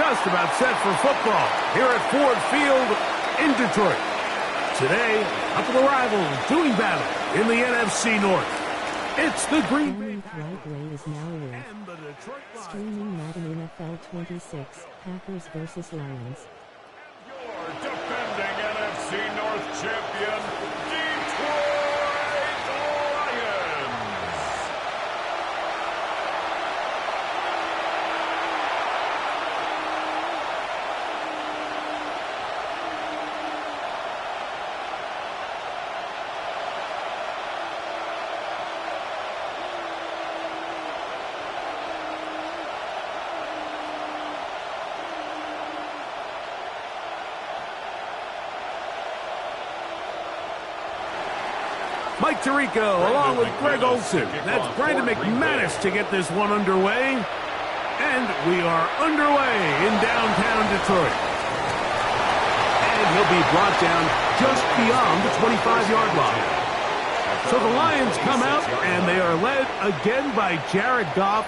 just about set for football here at Ford Field in Detroit. Today, a couple of rivals doing battle in the NFC North. It's the Green Bay Packers is now away. and the Detroit Lions. Streaming Madden NFL 26, Packers vs. Lions. Your defending NFC North champion, Detroit Lions. Mike Tirico along with Greg Olson. That's Brandon McManus to get this one underway. And we are underway in downtown Detroit. And he'll be brought down just beyond the 25-yard line. So the Lions come out, and they are led again by Jared Goff.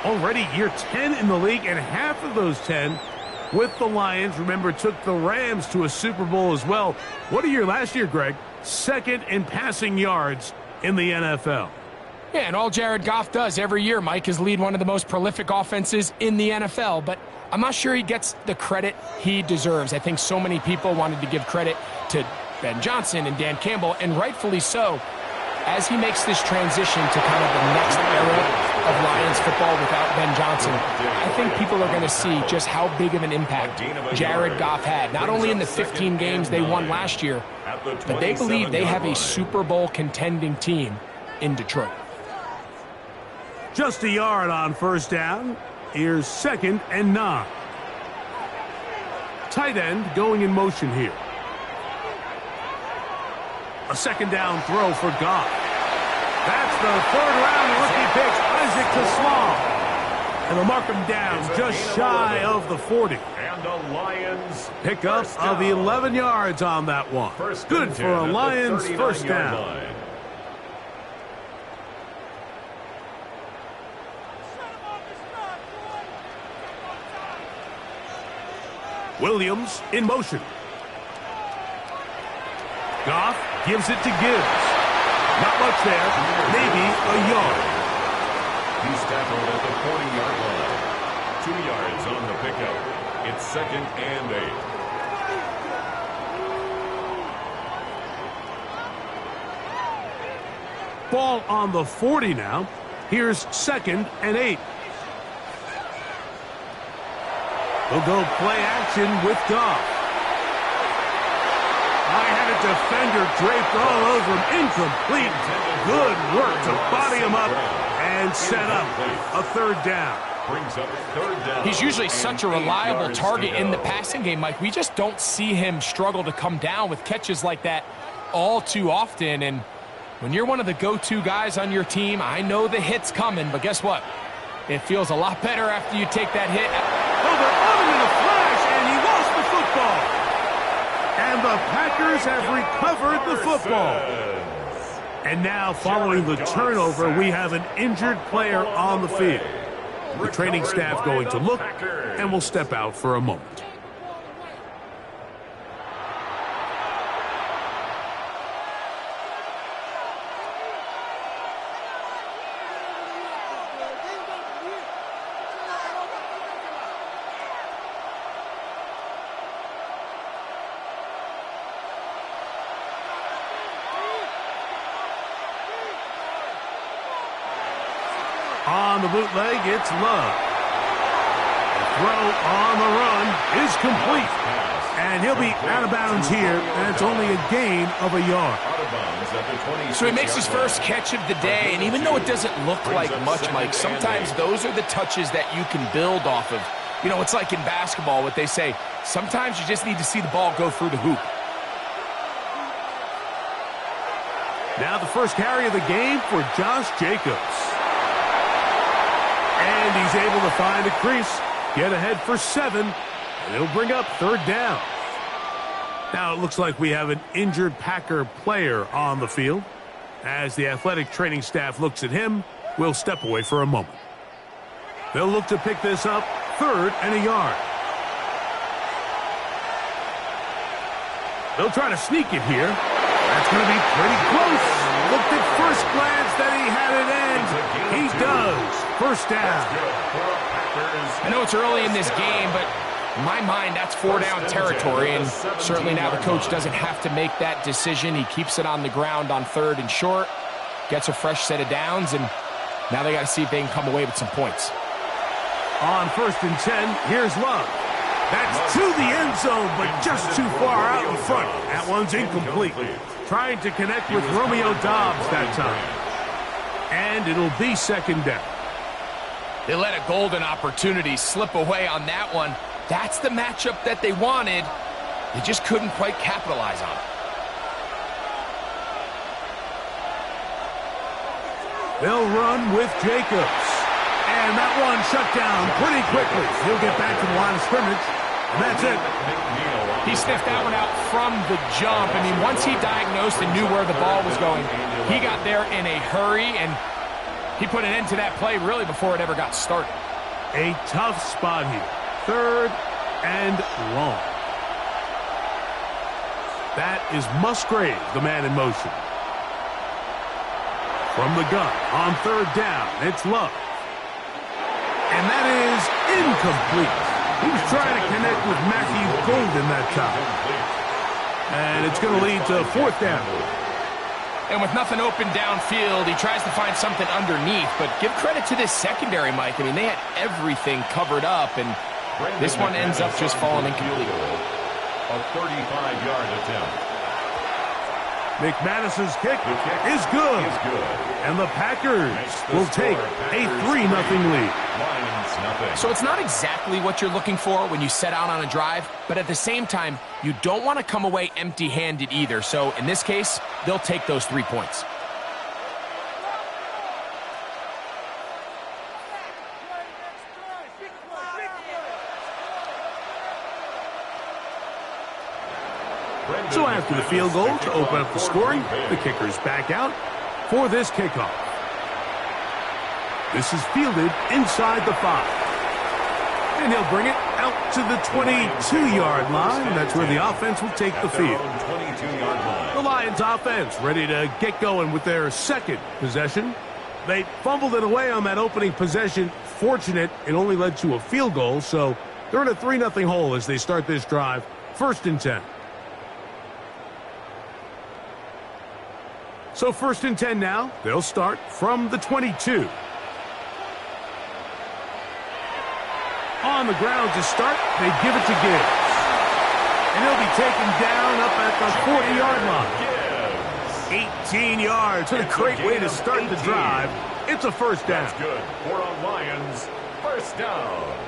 Already year 10 in the league, and half of those 10 with the Lions. Remember, took the Rams to a Super Bowl as well. What a year last year, Greg. Second in passing yards in the NFL. Yeah, and all Jared Goff does every year, Mike, is lead one of the most prolific offenses in the NFL. But I'm not sure he gets the credit he deserves. I think so many people wanted to give credit to Ben Johnson and Dan Campbell, and rightfully so, as he makes this transition to kind of the next era of Lions football without Ben Johnson. I think people are going to see just how big of an impact Jared Goff had, not only in the 15 games they won last year, but they believe they have a Super Bowl contending team in Detroit. Just a yard on first down. Here's 2nd and 9. Tight end going in motion here. A 2nd down throw for Goff. That's the 3rd-round rookie pick, Isaac Taslam. And they'll mark him down just shy of the 40. And the Lions Pick up of 11 yards on that one. Good for a Lions first down. Williams in motion. Goff gives it to Gibbs. Not much there. Maybe a yard. He's tackled at the 40-yard line. 2 yards on the pickup. It's 2nd and 8. Ball on the 40 now. Here's 2nd and 8. We'll go play action with Goff. I had a defender draped all over him. Incomplete. Good work to body him up and set up a 3rd down. Brings up 3rd down. He's usually such a reliable target in the passing game, Mike. We just don't see him struggle to come down with catches like that all too often. And when you're one of the go-to guys on your team, I know the hit's coming, but guess what? It feels a lot better after you take that hit. Oh, they're on him in a flash, and he lost the football. And the Packers have recovered the football. And now, following the turnover, we have an injured player on the field. The training staff going to look, and will step out for a moment. On the bootleg, it's Love. The throw on the run is complete. And he'll be out of bounds here, and it's only a gain of a yard. So he makes his first catch of the day, and even though it doesn't look like much, Mike, sometimes those are the touches that you can build off of. You know, it's like in basketball, what they say, sometimes you just need to see the ball go through the hoop. Now the first carry of the game for Josh Jacobs. And he's able to find a crease, get ahead for 7, and he'll bring up 3rd down. Now it looks like we have an injured Packer player on the field. As the athletic training staff looks at him, we'll step away for a moment. They'll look to pick this up, 3rd and a yard. They'll try to sneak it here. That's going to be pretty close. Looked at first glance that he had it in. He does. First down. I know it's early in this game, but in my mind, that's 4-down territory, and certainly now the coach doesn't have to make that decision. He keeps it on the ground on 3rd and short, gets a fresh set of downs, and now they got to see if they can come away with some points. On 1st and 10, here's Love. That's to the end zone, but just too far out in front. That one's incomplete. Trying to connect with Romeo Doubs that time. And it'll be 2nd down. They let a golden opportunity slip away on that one. That's the matchup that they wanted. They just couldn't quite capitalize on it. They'll run with Jacobs. And that one shut down pretty quickly. He'll get back to the line of scrimmage. And that's it. He sniffed that one out from the jump. I mean, once he diagnosed and knew where the ball was going, he got there in a hurry, and he put an end to that play really before it ever got started. A tough spot here. 3rd and long. That is Musgrave, the man in motion. From the gun on 3rd down, it's Love. And that is incomplete. He was trying to connect with Matthew Golden that time. And it's going to lead to 4th down. And with nothing open downfield, he tries to find something underneath. But give credit to this secondary, Mike. I mean, they had everything covered up, and this one ends up just falling incomplete. A 35-yard attempt. McManus's kick is good. And the Packers will take a 3-0 lead. So it's not exactly what you're looking for when you set out on a drive, but at the same time, you don't want to come away empty-handed either. So in this case, they'll take those 3 points. So after the field goal to open up the scoring, the kicker's back out for this kickoff. This is fielded inside the 5. And he'll bring it out to the 22-yard line. That's where the offense will take the field. The Lions offense ready to get going with their 2nd possession. They fumbled it away on that opening possession. Fortunate, it only led to a field goal, so they're in a 3-0 hole as they start this drive. 1st and 10. So 1st and 10 now. They'll start from the 22. On the ground to start, they give it to Gibbs. And he'll be taken down up at the 40-yard line. 18 yards. And a great way to start the drive. It's a 1st down. That's good for our Lions. 1st down.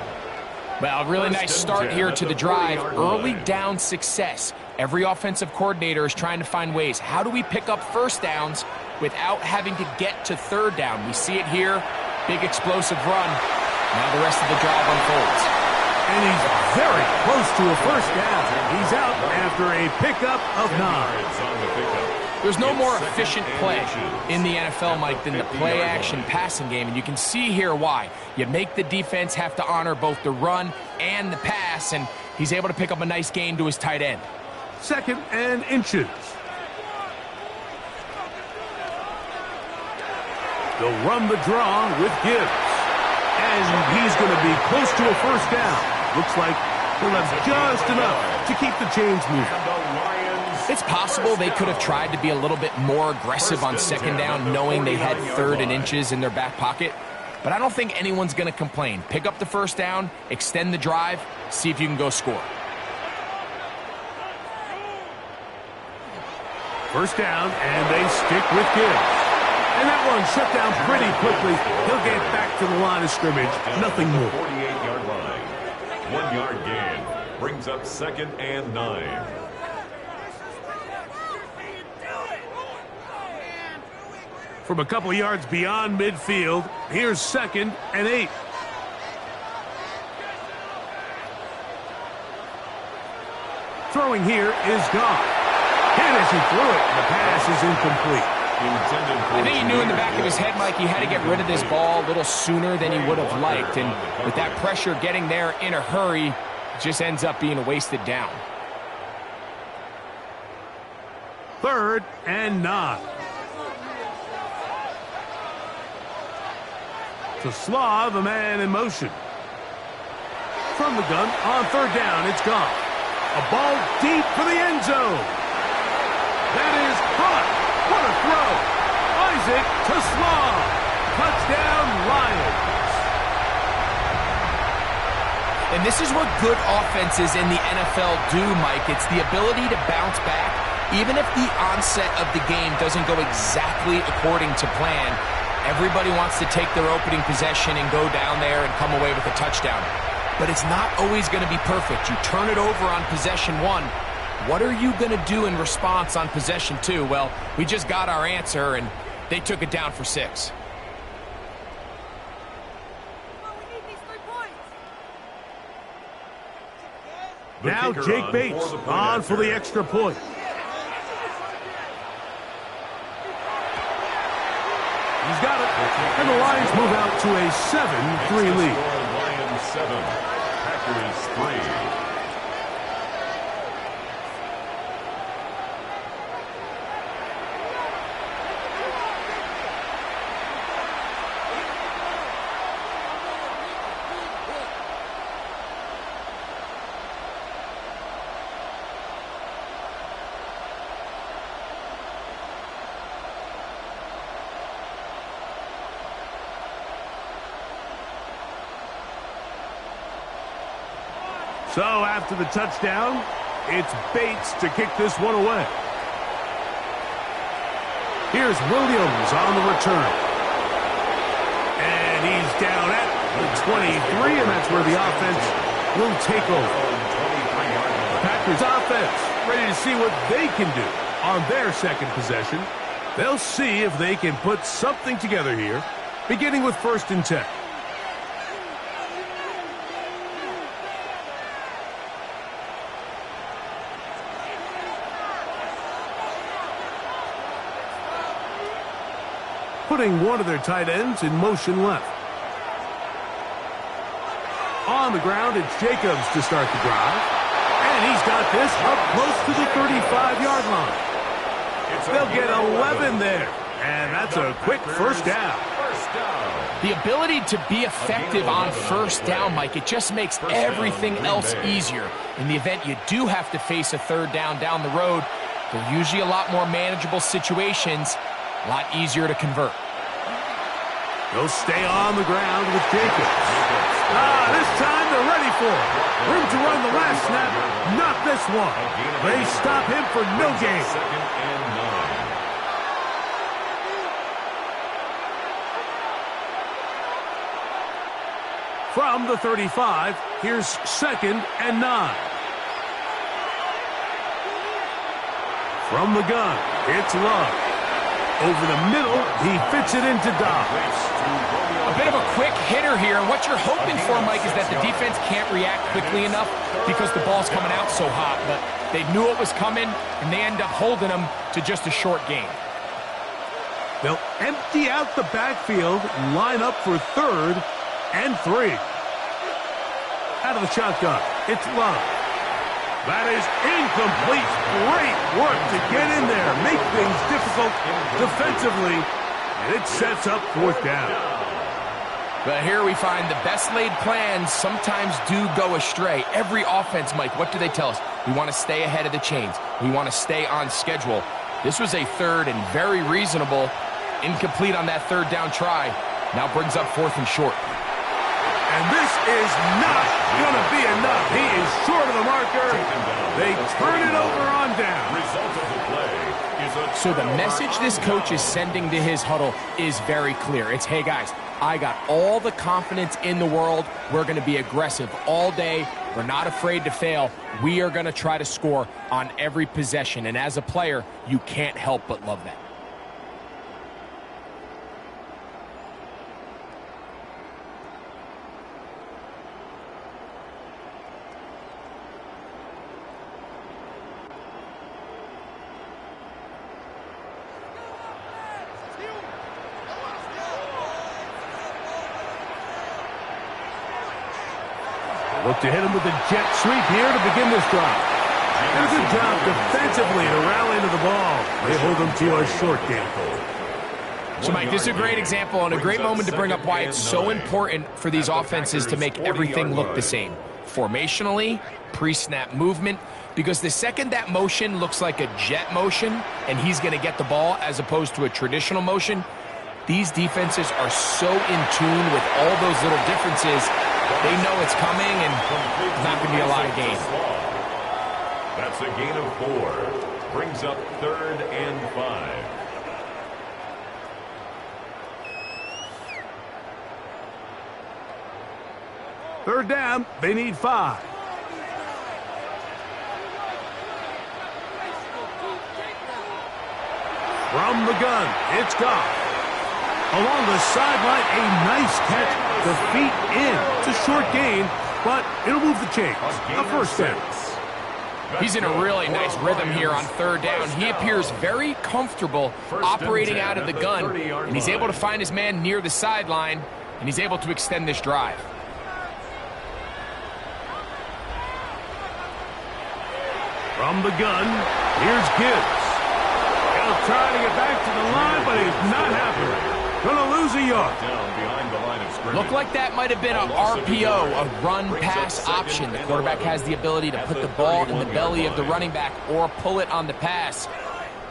Well, a really nice start here to the drive. Early down success. Every offensive coordinator is trying to find ways. How do we pick up 1st downs without having to get to 3rd down? We see it here. Big explosive run. Now the rest of the drive unfolds. And he's very close to a 1st down. He's out after a pickup of 9. There's no more efficient play in the NFL, Mike, than the play-action passing game, and you can see here why. You make the defense have to honor both the run and the pass, and he's able to pick up a nice gain to his tight end. 2nd and inches. They'll run the draw with Gibbs. And he's going to be close to a 1st down. Looks like he'll have just enough to keep the chains moving. It's possible they could have tried to be a little bit more aggressive on 2nd down, knowing they had 3rd and inches in their back pocket. But I don't think anyone's going to complain. Pick up the 1st down, extend the drive, see if you can go score. 1st down, and they stick with Gibbs. And that one shut down pretty quickly. He'll get back to the line of scrimmage. Nothing more. 48-yard line. 1-yard gain. Brings up 2nd and 9. From a couple yards beyond midfield, here's 2nd and 8. Throwing here is gone. And as he threw it, the pass is incomplete. I think he knew in the back of his head, Mike, he had to get rid of this ball a little sooner than he would have liked. And with that pressure getting there in a hurry, it just ends up being a wasted down. 3rd and 9. To Slav, a man in motion. From the gun, on 3rd down, it's gone. A ball deep for the end zone. That is caught. What a throw. Isaac to Slav. Touchdown, Lions. And this is what good offenses in the NFL do, Mike. It's the ability to bounce back, even if the onset of the game doesn't go exactly according to plan. Everybody wants to take their opening possession and go down there and come away with a touchdown. But it's not always going to be perfect. You turn it over on possession 1. What are you going to do in response on possession 2? Well, we just got our answer, and they took it down for 6. Now Jake Bates on for the extra point. He's got it. And the Lions move out to a 7-3 lead. Lions 7, Packers 3. So after the touchdown, it's Bates to kick this one away. Here's Williams on the return. And he's down at the 23, and that's where the offense will take over. The Packers offense ready to see what they can do on their second possession. They'll see if they can put something together here, beginning with 1st and 10. Putting one of their tight ends in motion left. On the ground, it's Jacobs to start the drive. And he's got this up close to the 35-yard line. They'll get 11 there. And that's a quick first down. The ability to be effective on 1st down, Mike, it just makes everything else easier. In the event you do have to face a 3rd down the road, they're usually a lot more manageable situations, a lot easier to convert. They'll stay on the ground with Jacobs. This time they're ready for it. Room to run the last snap. Not this one. They stop him for no gain. 2nd and 9. From the 35, here's 2nd and 9. From the gun, it's Love. Over the middle, he fits it into Dobbs. A bit of a quick hitter here, and what you're hoping for, Mike, is that the defense can't react quickly enough because the ball's coming out so hot. But they knew it was coming, and they end up holding them to just a short gain. They'll empty out the backfield, line up for 3rd and 3. Out of the shotgun, it's Love. That is incomplete. Great work to get in there, make things difficult defensively, and it sets up 4th down. But here we find the best laid plans sometimes do go astray. Every offense, Mike, what do they tell us? We want to stay ahead of the chains. We want to stay on schedule. This was a 3rd and very reasonable. Incomplete on that 3rd down try. Now brings up 4th and short. And this is not going to be enough. He is short of the marker. They turn it over on down. Result of the play is a So the message this coach is sending to his huddle is very clear. It's, hey, guys, I got all the confidence in the world. We're going to be aggressive all day. We're not afraid to fail. We are going to try to score on every possession. And as a player, you can't help but love that. Look to hit him with a jet sweep here to begin this drive. And a good job defensively to rally to the ball. They hold them to a short game. So, Mike, this is a great example and a great moment to bring up why it's so important for these offenses to make everything look the same. Formationally, pre-snap movement, because the second that motion looks like a jet motion and he's going to get the ball as opposed to a traditional motion, these defenses are so in tune with all those little differences, they know it's coming and there's not going to be a lot of gain. That's a gain of 4. Brings up 3rd and 5. Third down, they need 5. From the gun, it's Goff. Along the sideline, a nice catch. The feet in. It's a short gain, but it'll move the chains. A first down. He's in a really nice rhythm here on 3rd down. He appears very comfortable operating out of the gun, and he's able to find his man near the sideline, and he's able to extend this drive. From the gun, here's Gibbs. He'll try to get back to the line, but he's not happy. Gonna lose a yard. Looked like that might have been an RPO, a run-pass option. The quarterback has the ability to put the ball in the belly of the running back or pull it on the pass.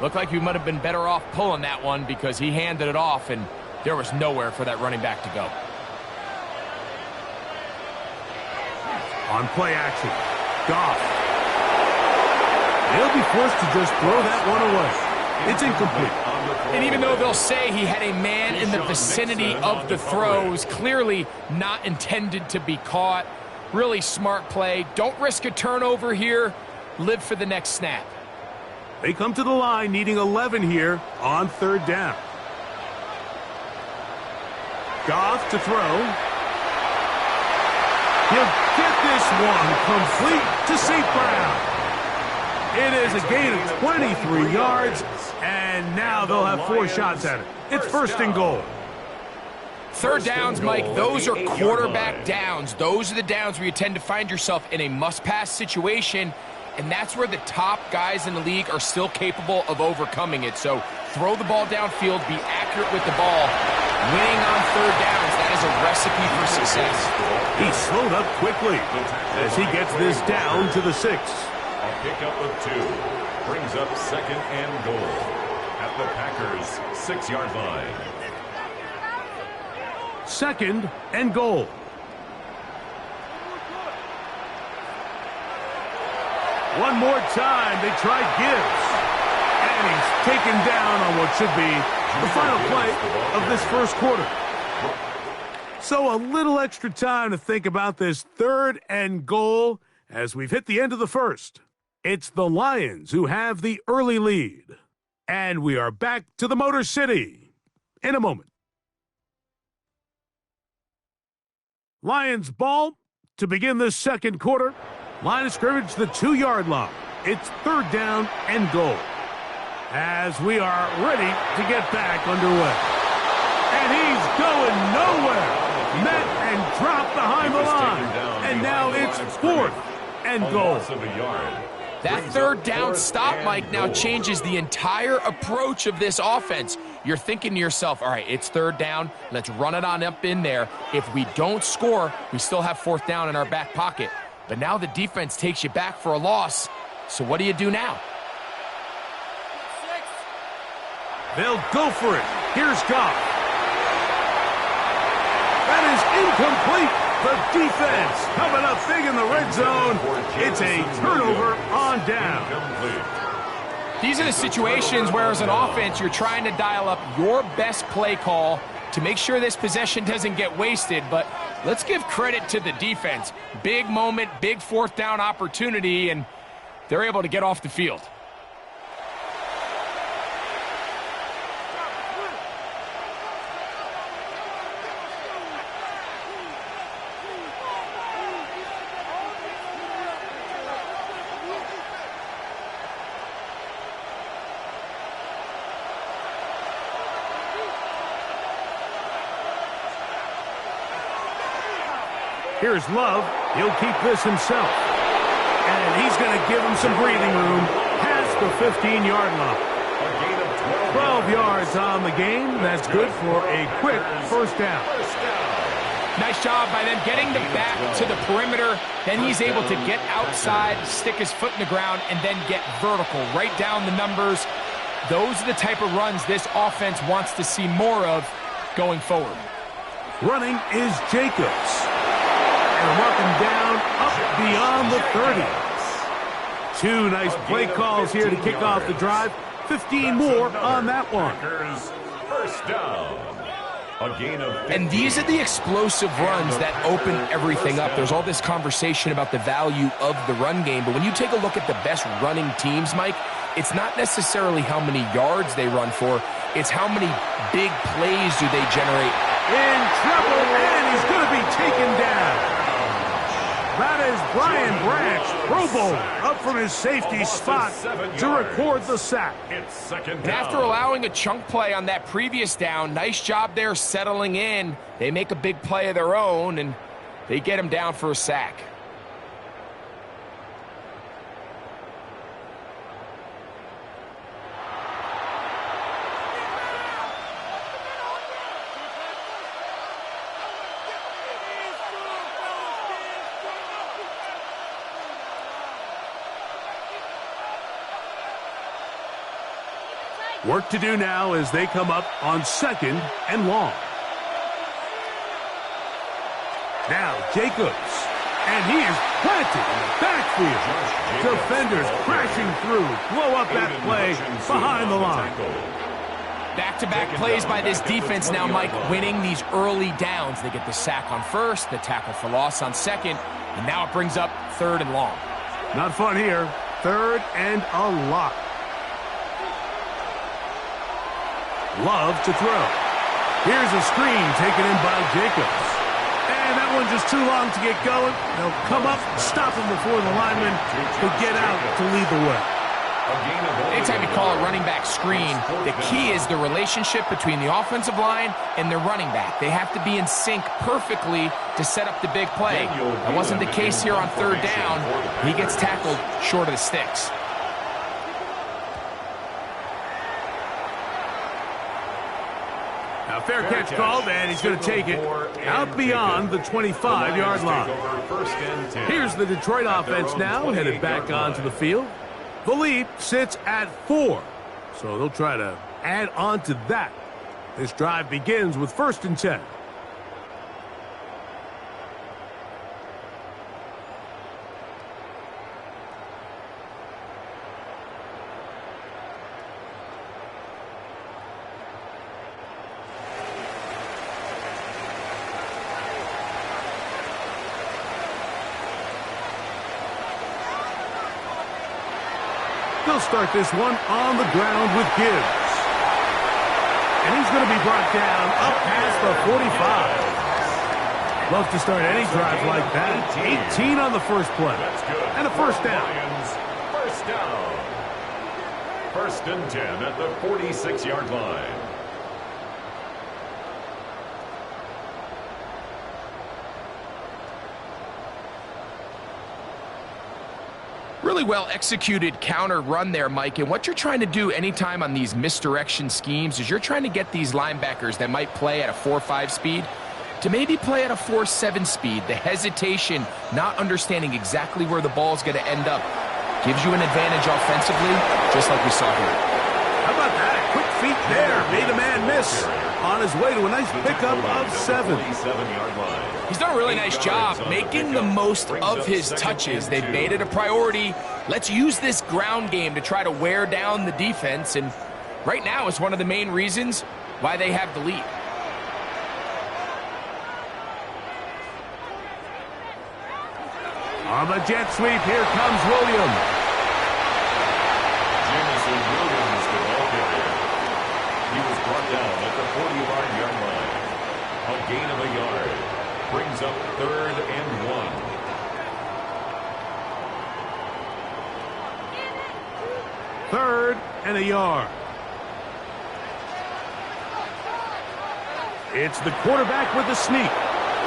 Looked like he might have been better off pulling that one because he handed it off, and there was nowhere for that running back to go. On play action, Goff. He'll be forced to just throw that one away. It's incomplete. And even though they'll say he had a man in the vicinity of the throws, clearly not intended to be caught. Really smart play. Don't risk a turnover here. Live for the next snap. They come to the line needing 11 here on 3rd down. Goff to throw. He'll get this one complete to St. Brown. It is a gain of 23 yards, and now they'll have 4 shots at it. It's 1st and goal. 3rd downs, Mike, those are quarterback downs. Those are the downs where you tend to find yourself in a must-pass situation, and that's where the top guys in the league are still capable of overcoming it. So throw the ball downfield, be accurate with the ball. Winning on 3rd downs, that is a recipe for success. He slowed up quickly as he gets this down to the 6. A pickup of 2 brings up 2nd and goal at the Packers' 6-yard line. 2nd and goal. One more time, they try Gibbs. And he's taken down on what should be the final play of this 1st quarter. So a little extra time to think about this 3rd and goal as we've hit the end of the 1st. It's the Lions who have the early lead. And we are back to the Motor City in a moment. Lions ball to begin this 2nd quarter. Line of scrimmage, the 2-yard line. It's 3rd down and goal. As we are ready to get back underway. And he's going nowhere. Met and dropped behind the line. And now it's 4th and goal. That 3rd down stop, Mike, now changes the entire approach of this offense. You're thinking to yourself, all right, it's 3rd down. Let's run it on up in there. If we don't score, we still have 4th down in our back pocket. But now the defense takes you back for a loss. So what do you do now? They'll go for it. Here's Goff. That is incomplete. The defense coming up big in the red zone. It's a turnover on down. These are the situations where as an offense, you're trying to dial up your best play call to make sure this possession doesn't get wasted. But let's give credit to the defense. Big moment, big 4th down opportunity, and they're able to get off the field. Here's Love. He'll keep this himself. And he's going to give him some breathing room past the 15-yard line. A gain of 12 yards on the game. That's good for a quick first down. Nice job by them getting the back to the perimeter. Then he's able to get outside, stick his foot in the ground, and then get vertical. Right down the numbers. Those are the type of runs this offense wants to see more of going forward. Running is Jacobs. And walking down up beyond the 30. Two nice play calls here to kick off the drive. 15 more on that one. First down. A gain of 15. And these are the explosive runs that open everything up. There's all this conversation about the value of the run game, but when you take a look at the best running teams, Mike, it's not necessarily how many yards they run for, it's how many big plays do they generate. In trouble, and he's going to be taken down. That is Brian Branch, Pro Bowl, up from his safety spot to record the sack. It's second down. And after allowing a chunk play on that previous down, nice job there settling in. They make a big play of their own, and they get him down for a sack. Work to do now as they come up on second and long. Now Jacobs, and he is planted in the backfield. Defenders crashing through, blow up that play behind the line. Back-to-back plays by this defense now, Mike, winning these early downs. They get the sack on first, the tackle for loss on second, and now it brings up third and long. Not fun here. Third and a lot. Love to throw. Here's a screen taken in by Jacobs. And that one just too long to get going. They'll come up, stop him before the lineman could get out to lead the way. Anytime you call a running back screen, the key is the relationship between the offensive line and the running back. They have to be in sync perfectly to set up the big play. That wasn't the case here on third down. He gets tackled short of the sticks. Now, fair catch called, and he's going to take it out beyond the 25-yard line. Here's the Detroit offense now, headed back onto the field. The lead sits at 4, so they'll try to add on to that. This drive begins with 1st and 10. They'll start this one on the ground with Gibbs. And he's going to be brought down up past the 45. Love to start any drive like that. 18 on the first play. And a first down. First down. 1st and 10 at the 46-yard line. Really well executed counter run there, Mike. And what you're trying to do anytime on these misdirection schemes is you're trying to get these linebackers that might play at a 4.5 speed to maybe play at a 4.7 speed. The hesitation, not understanding exactly where the ball's going to end up, gives you an advantage offensively, just like we saw here. How about that? Quick feet there. Made a man miss on his way to a nice pickup of 7. He's done a really nice job making the most of his touches. They've made it a priority. Let's use this ground game to try to wear down the defense, and right now it's one of the main reasons why they have the lead. On the jet sweep, here comes Williams. Jameson Williams, the ball carrier. He was brought down at the 40-yard line. A gain of a yard. Brings up 3rd and 1. 3rd and a yard. It's the quarterback with the sneak.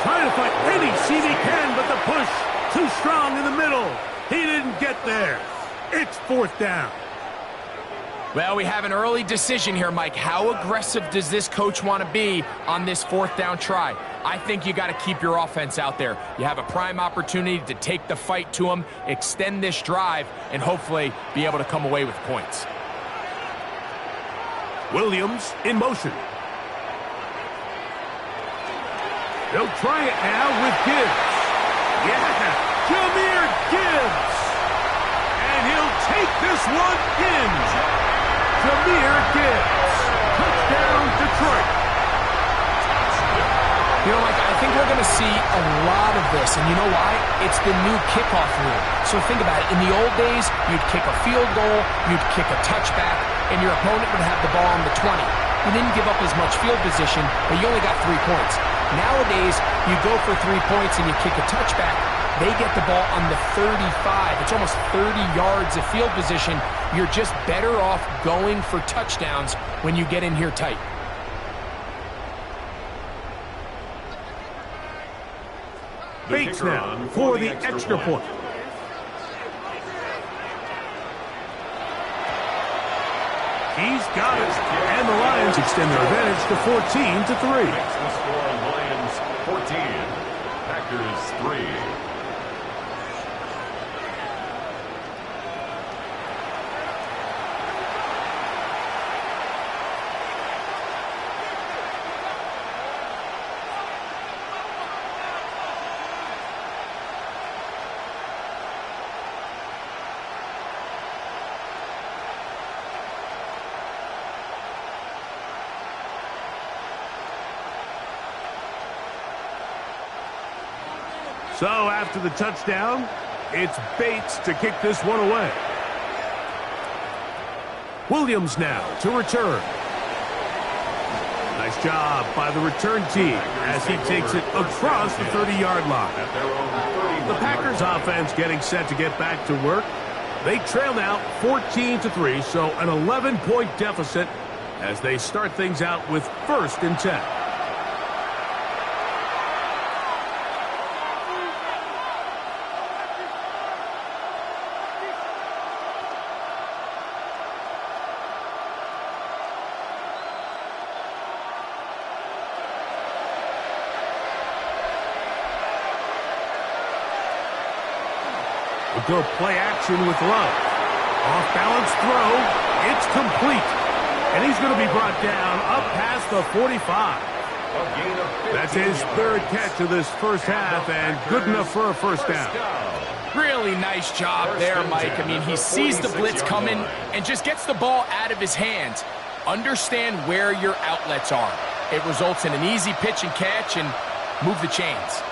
Trying to find any seam he can, but the push too strong in the middle. He didn't get there. It's 4th down. Well, we have an early decision here, Mike. How aggressive does this coach want to be on this 4th down try? I think you got to keep your offense out there. You have a prime opportunity to take the fight to them, extend this drive, and hopefully be able to come away with points. Williams in motion. They'll try it now with Gibbs. Yeah, Jahmyr Gibbs. And he'll take this one in. Jahmyr Gibbs. Touchdown, Detroit. You know, Mike, I think we're going to see a lot of this, and you know why? It's the new kickoff rule. So think about it. In the old days, you'd kick a field goal, you'd kick a touchback, and your opponent would have the ball on the 20. You didn't give up as much field position, but you only got 3 points. Nowadays, you go for 3 points and you kick a touchback. They get the ball on the 35. It's almost 30 yards of field position. You're just better off going for touchdowns when you get in here tight. Bates now for the extra point. He's got it. And the Lions extend their advantage to 14-3. Makes the score Lions 14, Packers 3. So after the touchdown, it's Bates to kick this one away. Williams now to return. Nice job by the return team as he takes it across the 30-yard line. The Packers offense getting set to get back to work. They trail now 14-3, so an 11-point deficit as they start things out with 1st and 10. We'll go play action with Love. Off-balance throw. It's complete. And he's going to be brought down up past the 45. That's his 3rd catch of this first half, and good enough for a 1st down. Really nice job there, Mike. I mean, he sees the blitz coming and just gets the ball out of his hands. Understand where your outlets are. It results in an easy pitch and catch and move the chains.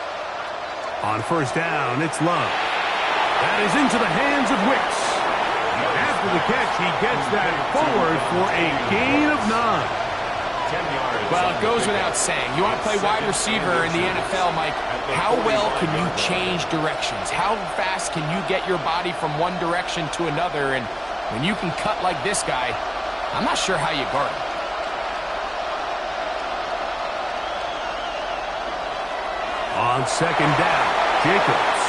On 1st down, it's Love. That is into the hands of Wicks. After the catch, he gets that forward for a gain of 9. Well, it goes without saying. You want to play wide receiver in the NFL, Mike, how well can you change directions? How fast can you get your body from one direction to another? And when you can cut like this guy, I'm not sure how you guard him. On 2nd down, Jacobs.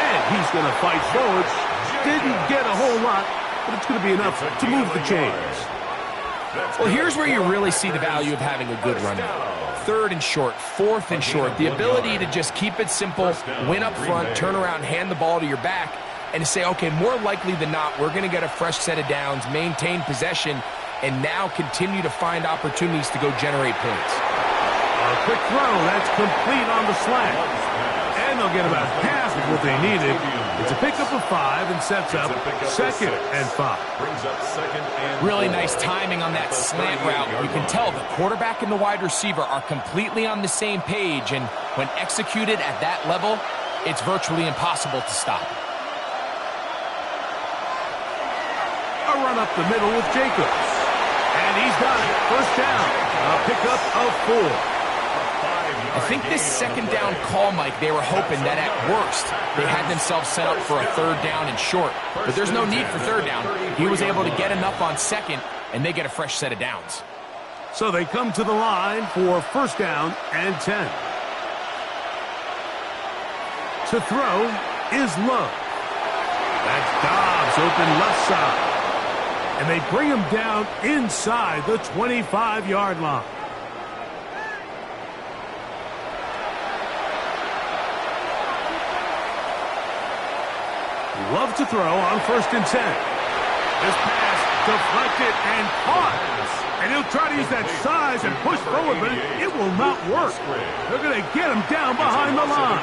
And he's going to fight forward. Didn't get a whole lot, but it's going to be enough to move the chains. Well, here's where you really see the value of having a good run. 3rd and short, 4th and short. The ability to just keep it simple, win up front, turn around, hand the ball to your back, and to say, okay, more likely than not, we're going to get a fresh set of downs, maintain possession, and now continue to find opportunities to go generate points. A quick throw. That's complete on the slant. And they'll get about half of what they needed. It's a pickup of 5 and sets up 2nd and 5. Really nice timing on that slant route. You can tell the quarterback and the wide receiver are completely on the same page, and when executed at that level, it's virtually impossible to stop. A run up the middle with Jacobs. And he's got it. 1st down. A pickup of 4. I think this 2nd down call, Mike, they were hoping that at worst they had themselves set up for a 3rd down and short. But there's no need for 3rd down. He was able to get enough on 2nd, and they get a fresh set of downs. So they come to the line for 1st down and 10. To throw is Love. That's Dobbs open left side. And they bring him down inside the 25-yard line. Love to throw on 1st and 10. This pass deflected and caught. And he'll try to use that size and push forward, but it will not work. They're going to get him down behind the line.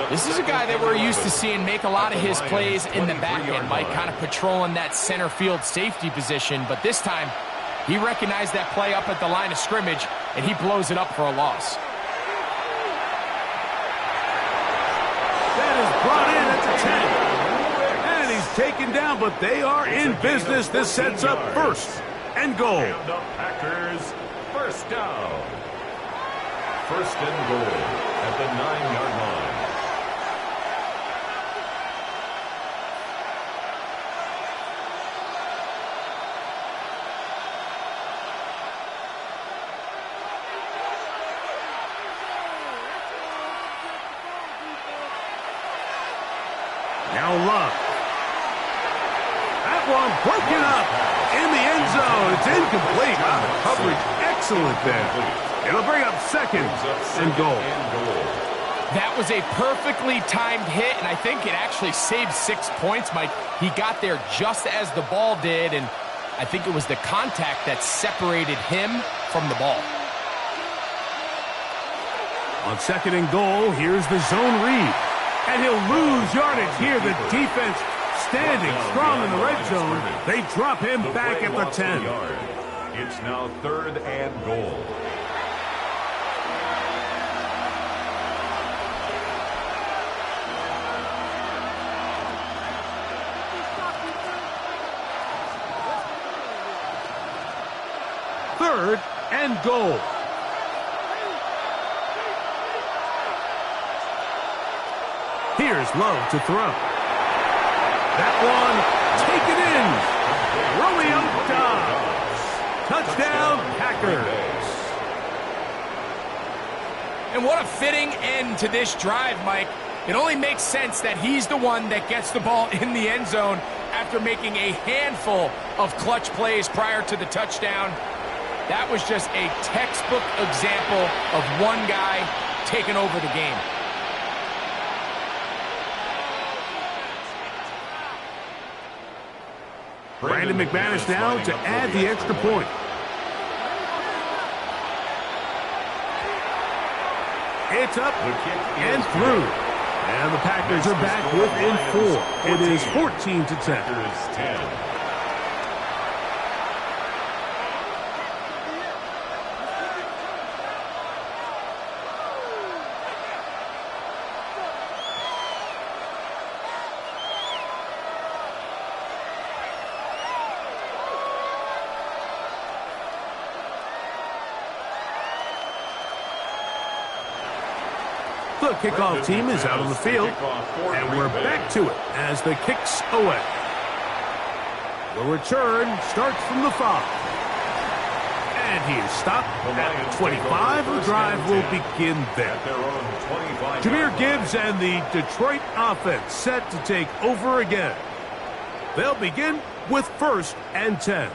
This is a guy that we're used to seeing make a lot of his plays in the back end, Mike, kind of patrolling that center field safety position. But this time, he recognized that play up at the line of scrimmage, and he blows it up for a loss. That is brought in at the 10. And he's taken down, but they are in business. This sets up 1st and goal. And the Packers, 1st down. 1st and goal at the 9-yard line. Now Love. That one broken up in the end zone. It's incomplete. Wow, the coverage excellent there. It'll bring up 2nd and goal. That was a perfectly timed hit, and I think it actually saved 6 points, Mike. He got there just as the ball did, and I think it was the contact that separated him from the ball. On 2nd and goal, here's the zone read. And he'll lose yardage here. The defense standing strong in the red zone. They drop him back at the 10. It's now 3rd and goal. Third and goal. Here's Love to throw. That one taken in. Romeo Dobbs. Touchdown, Packers. And what a fitting end to this drive, Mike. It only makes sense that he's the one that gets the ball in the end zone after making a handful of clutch plays prior to the touchdown. That was just a textbook example of one guy taking over the game. Brandon McManus now to add the extra point. It's up and through. And the Packers are back within 4. It is 14-10. The kickoff team is out on the field, and we're back to it as the kicks away. The return starts from the 5. And he is stopped at the 25. The drive will begin there. Jahmyr Gibbs and the Detroit offense set to take over again. They'll begin with 1st and 10.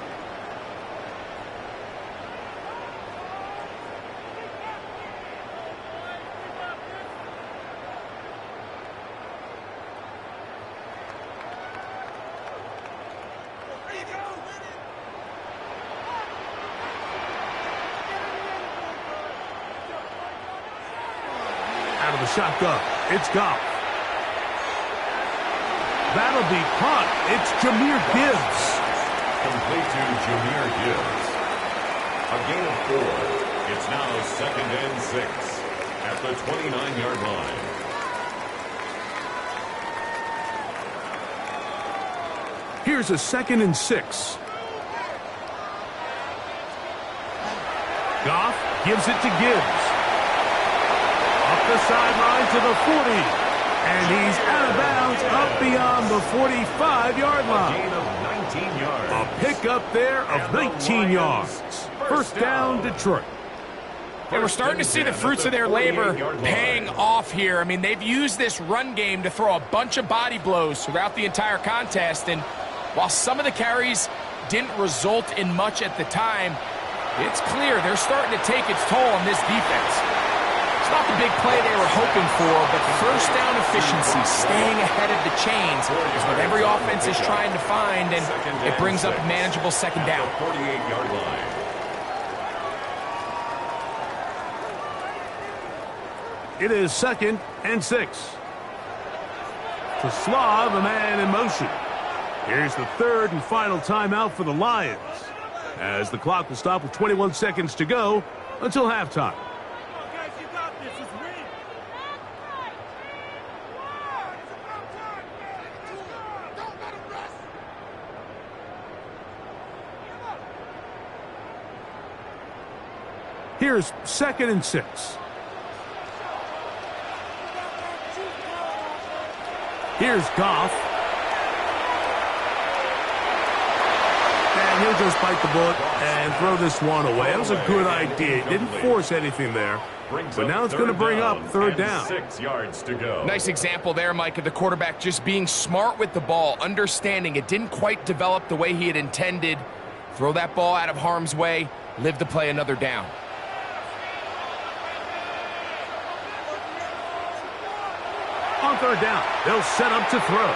Out of the shotgun, it's Goff. That'll be caught. It's Jahmyr Gibbs. Complete to Jahmyr Gibbs. A gain of 4. It's now 2nd and 6 at the 29-yard line. Here's a 2nd and 6. Goff gives it to Gibbs. Up the sideline to the 40. And he's out of bounds up beyond the 45-yard line. Gain of 19 yards. A pickup there of 19 yards. 1st down, Detroit. And we're starting to see the fruits of their labor paying off here. I mean, they've used this run game to throw a bunch of body blows throughout the entire contest. And while some of the carries didn't result in much at the time, it's clear they're starting to take its toll on this defense. It's not the big play they were hoping for, but first down efficiency, staying ahead of the chains, is what every offense is trying to find, and it brings up a manageable second down. 48-yard line. It is 2nd and 6. To Slav, a man in motion. Here's the third and final timeout for the Lions, as the clock will stop with 21 seconds to go until halftime. Here's 2nd and 6. Here's Goff. And he'll just bite the bullet and throw this one away. It was a good idea. He didn't force anything there. But now it's going to bring up third down. 6 yards to go. Nice example there, Mike, of the quarterback just being smart with the ball, understanding it didn't quite develop the way he had intended. Throw that ball out of harm's way, live to play another down. On third down, they'll set up to throw.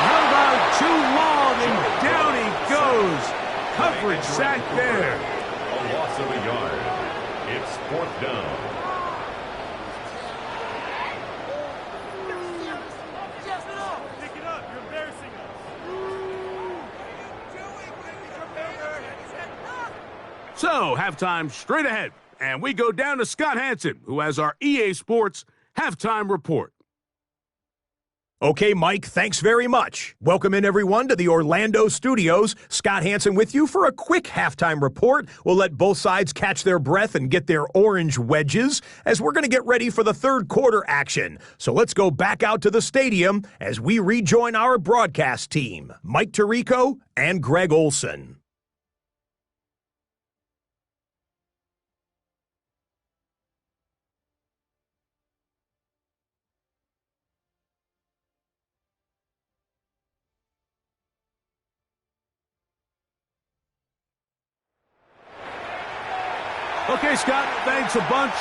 Held on too long, and down he goes. Coverage sack there. A loss of a yard. It's 4th down. Pick it up. You're embarrassing us. So, halftime straight ahead. And we go down to Scott Hanson, who has our EA Sports halftime report. Okay, Mike, thanks very much. Welcome in, everyone, to the Orlando studios. Scott Hanson with you for a quick halftime report. We'll let both sides catch their breath and get their orange wedges as we're going to get ready for the third quarter action. So let's go back out to the stadium as we rejoin our broadcast team, Mike Tirico and Greg Olson. Okay, Scott, thanks a bunch.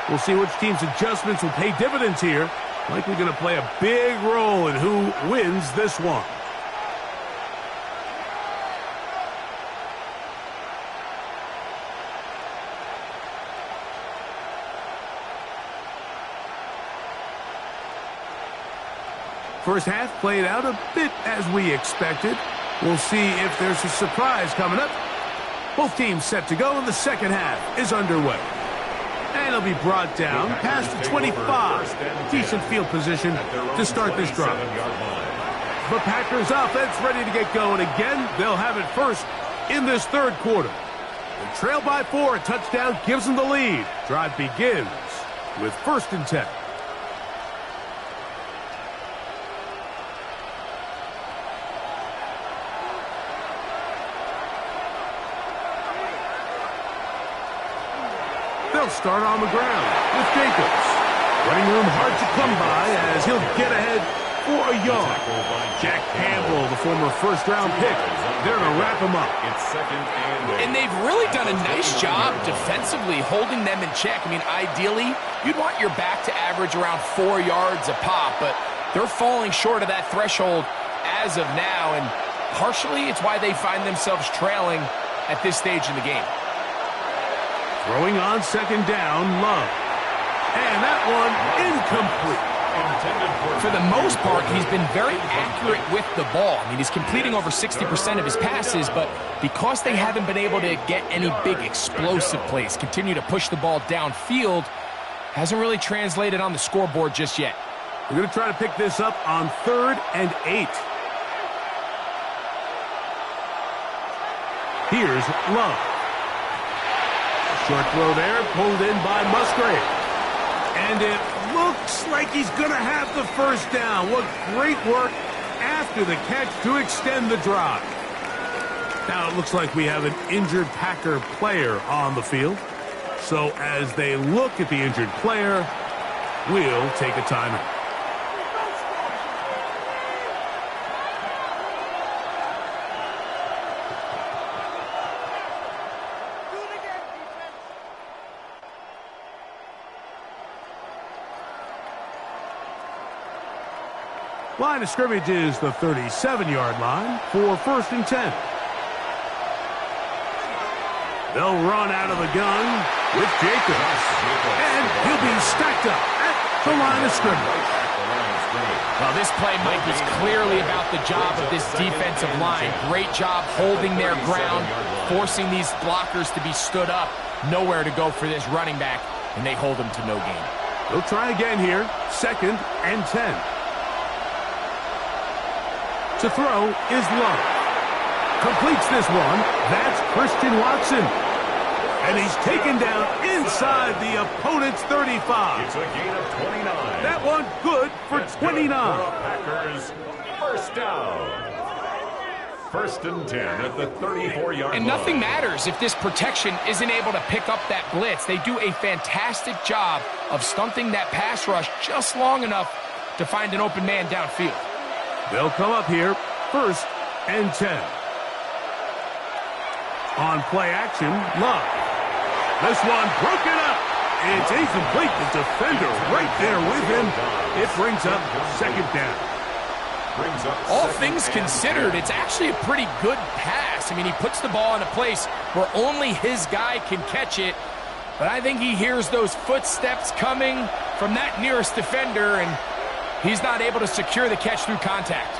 We'll see which team's adjustments will pay dividends here. Likely going to play a big role in who wins this one. First half played out a bit as we expected. We'll see if there's a surprise coming up. Both teams set to go, and the second half is underway. And it'll be brought down past the 25. Decent field position to start this drive. The Packers offense ready to get going again. They'll have it first in this third quarter. They trail by 4. A touchdown gives them the lead. Drive begins with 1st and 10. They'll start on the ground with Jacobs. Running room hard to come by as he'll get ahead for a yard. Jack Campbell, the former first-round pick, they're going to wrap him up. It's 2nd and 8. And they've really done a nice job defensively holding them in check. I mean, ideally, you'd want your back to average around 4 yards a pop, but they're falling short of that threshold as of now, and partially it's why they find themselves trailing at this stage in the game. Throwing on 2nd down, Love. And that one incomplete. For the most part, he's been very accurate with the ball. I mean, he's completing over 60% of his passes, but because they haven't been able to get any big explosive plays, continue to push the ball downfield, hasn't really translated on the scoreboard just yet. We're going to try to pick this up on 3rd and 8. Here's Love. Short throw there, pulled in by Musgrave. And it looks like he's going to have the first down. What great work after the catch to extend the drive. Now it looks like we have an injured Packer player on the field. So as they look at the injured player, we'll take a timeout. Line of scrimmage is the 37-yard line for 1st and 10. They'll run out of the gun with Jacobs. And he'll be stacked up at the line of scrimmage. Well, this play, Mike, is clearly about the job of this defensive line. Great job holding their ground, forcing these blockers to be stood up. Nowhere to go for this running back, and they hold him to no gain. They'll try again here. 2nd and 10. To throw is Love. Completes this one. That's Christian Watson. And he's taken down inside the opponent's 35. It's a gain of 29. That one good for 29. Packers first down. 1st and 10 at the 34-yard line. And nothing matters if this protection isn't able to pick up that blitz. They do a fantastic job of stunting that pass rush just long enough to find an open man downfield. They'll come up here, 1st and 10. On play action, Love. This one broken up. It's incomplete. The defender right there with him. It brings up 2nd down. All things considered, it's actually a pretty good pass. I mean, he puts the ball in a place where only his guy can catch it. But I think he hears those footsteps coming from that nearest defender, and he's not able to secure the catch through contact.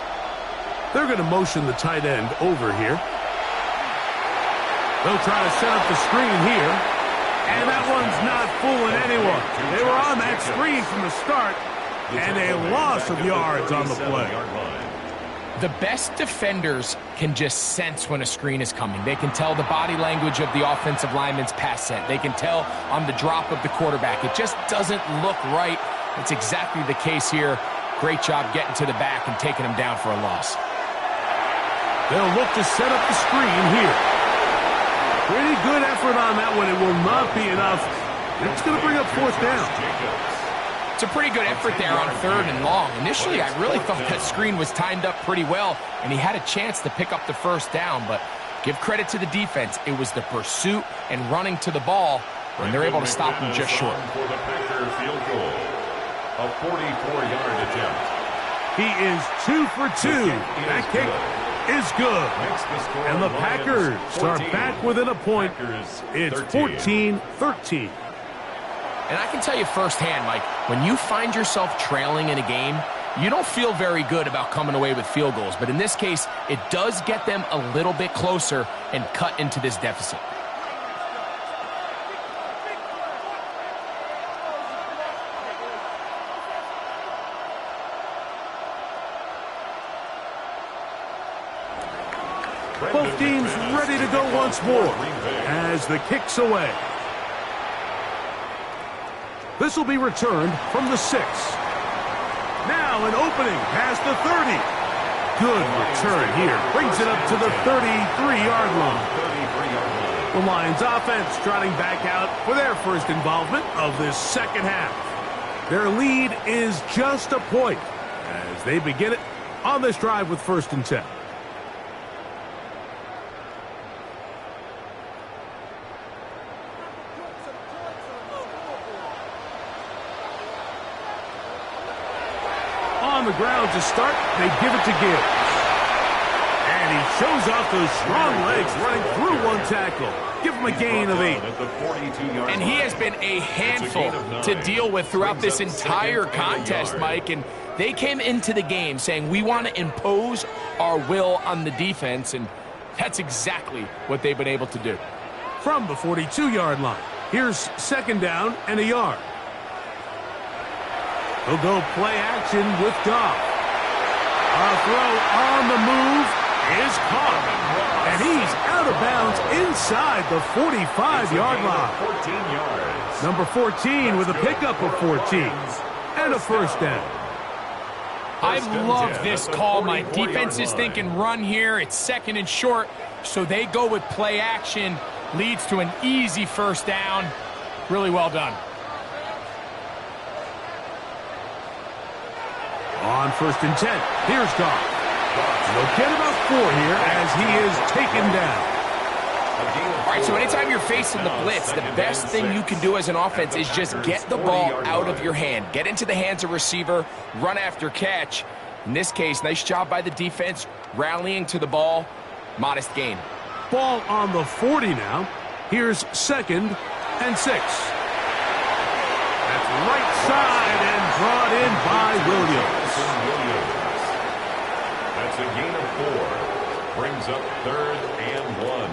They're going to motion the tight end over here. They'll try to set up the screen here. And that one's not fooling anyone. They were on that screen from the start, and a loss of yards on the play. The best defenders can just sense when a screen is coming. They can tell the body language of the offensive lineman's pass set. They can tell on the drop of the quarterback. It just doesn't look right. It's exactly the case here. Great job getting to the back and taking him down for a loss. They'll look to set up the screen here. Pretty good effort on that one. It will not be enough. It's going to bring up 4th down. It's a pretty good effort there on 3rd and long. Initially, I really thought that screen was timed up pretty well, and he had a chance to pick up the 1st down, but give credit to the defense. It was the pursuit and running to the ball, and they're able to stop him just short. For the Packer field goal, a 44-yard attempt. He is 2 for 2. That kick is good. And the Packers start back within a point. It's 14-13. And I can tell you firsthand, Mike, when you find yourself trailing in a game, you don't feel very good about coming away with field goals. But in this case, it does get them a little bit closer and cut into this deficit. Both teams ready to go once more as the kick's away. This will be returned from the 6. Now an opening past the 30. Good return here. Brings it up to the 33-yard line. The Lions offense trotting back out for their first involvement of this second half. Their lead is just a point as they begin it on this drive with 1st and 10. On the ground to start, they give it to Gibbs. And he shows off those strong legs running through one tackle. Give him a gain of 8. And he has been a handful to deal with throughout this entire contest, Mike. And they came into the game saying, we want to impose our will on the defense. And that's exactly what they've been able to do. From the 42-yard line, here's 2nd down and a yard. He'll go play action with Goff. A throw on the move is caught. And he's out of bounds inside the 45-yard line. 14 yards. Number 14 with a pickup of 14 and a 1st down. I love this call, Mike. Defense is thinking run here. It's second and short, so they go with play action. Leads to an easy first down. Really well done. On 1st and 10, here's Goff. They'll get about 4 here as he is taken down. All right, so anytime you're facing the blitz, the best thing you can do as an offense is just get the ball out of your hand. Get into the hands of receiver, run after catch. In this case, nice job by the defense, rallying to the ball. Modest gain. Ball on the 40 now. Here's 2nd and 6. That's right side and brought in by Williams. That's a gain of 4. Brings up 3rd and 1.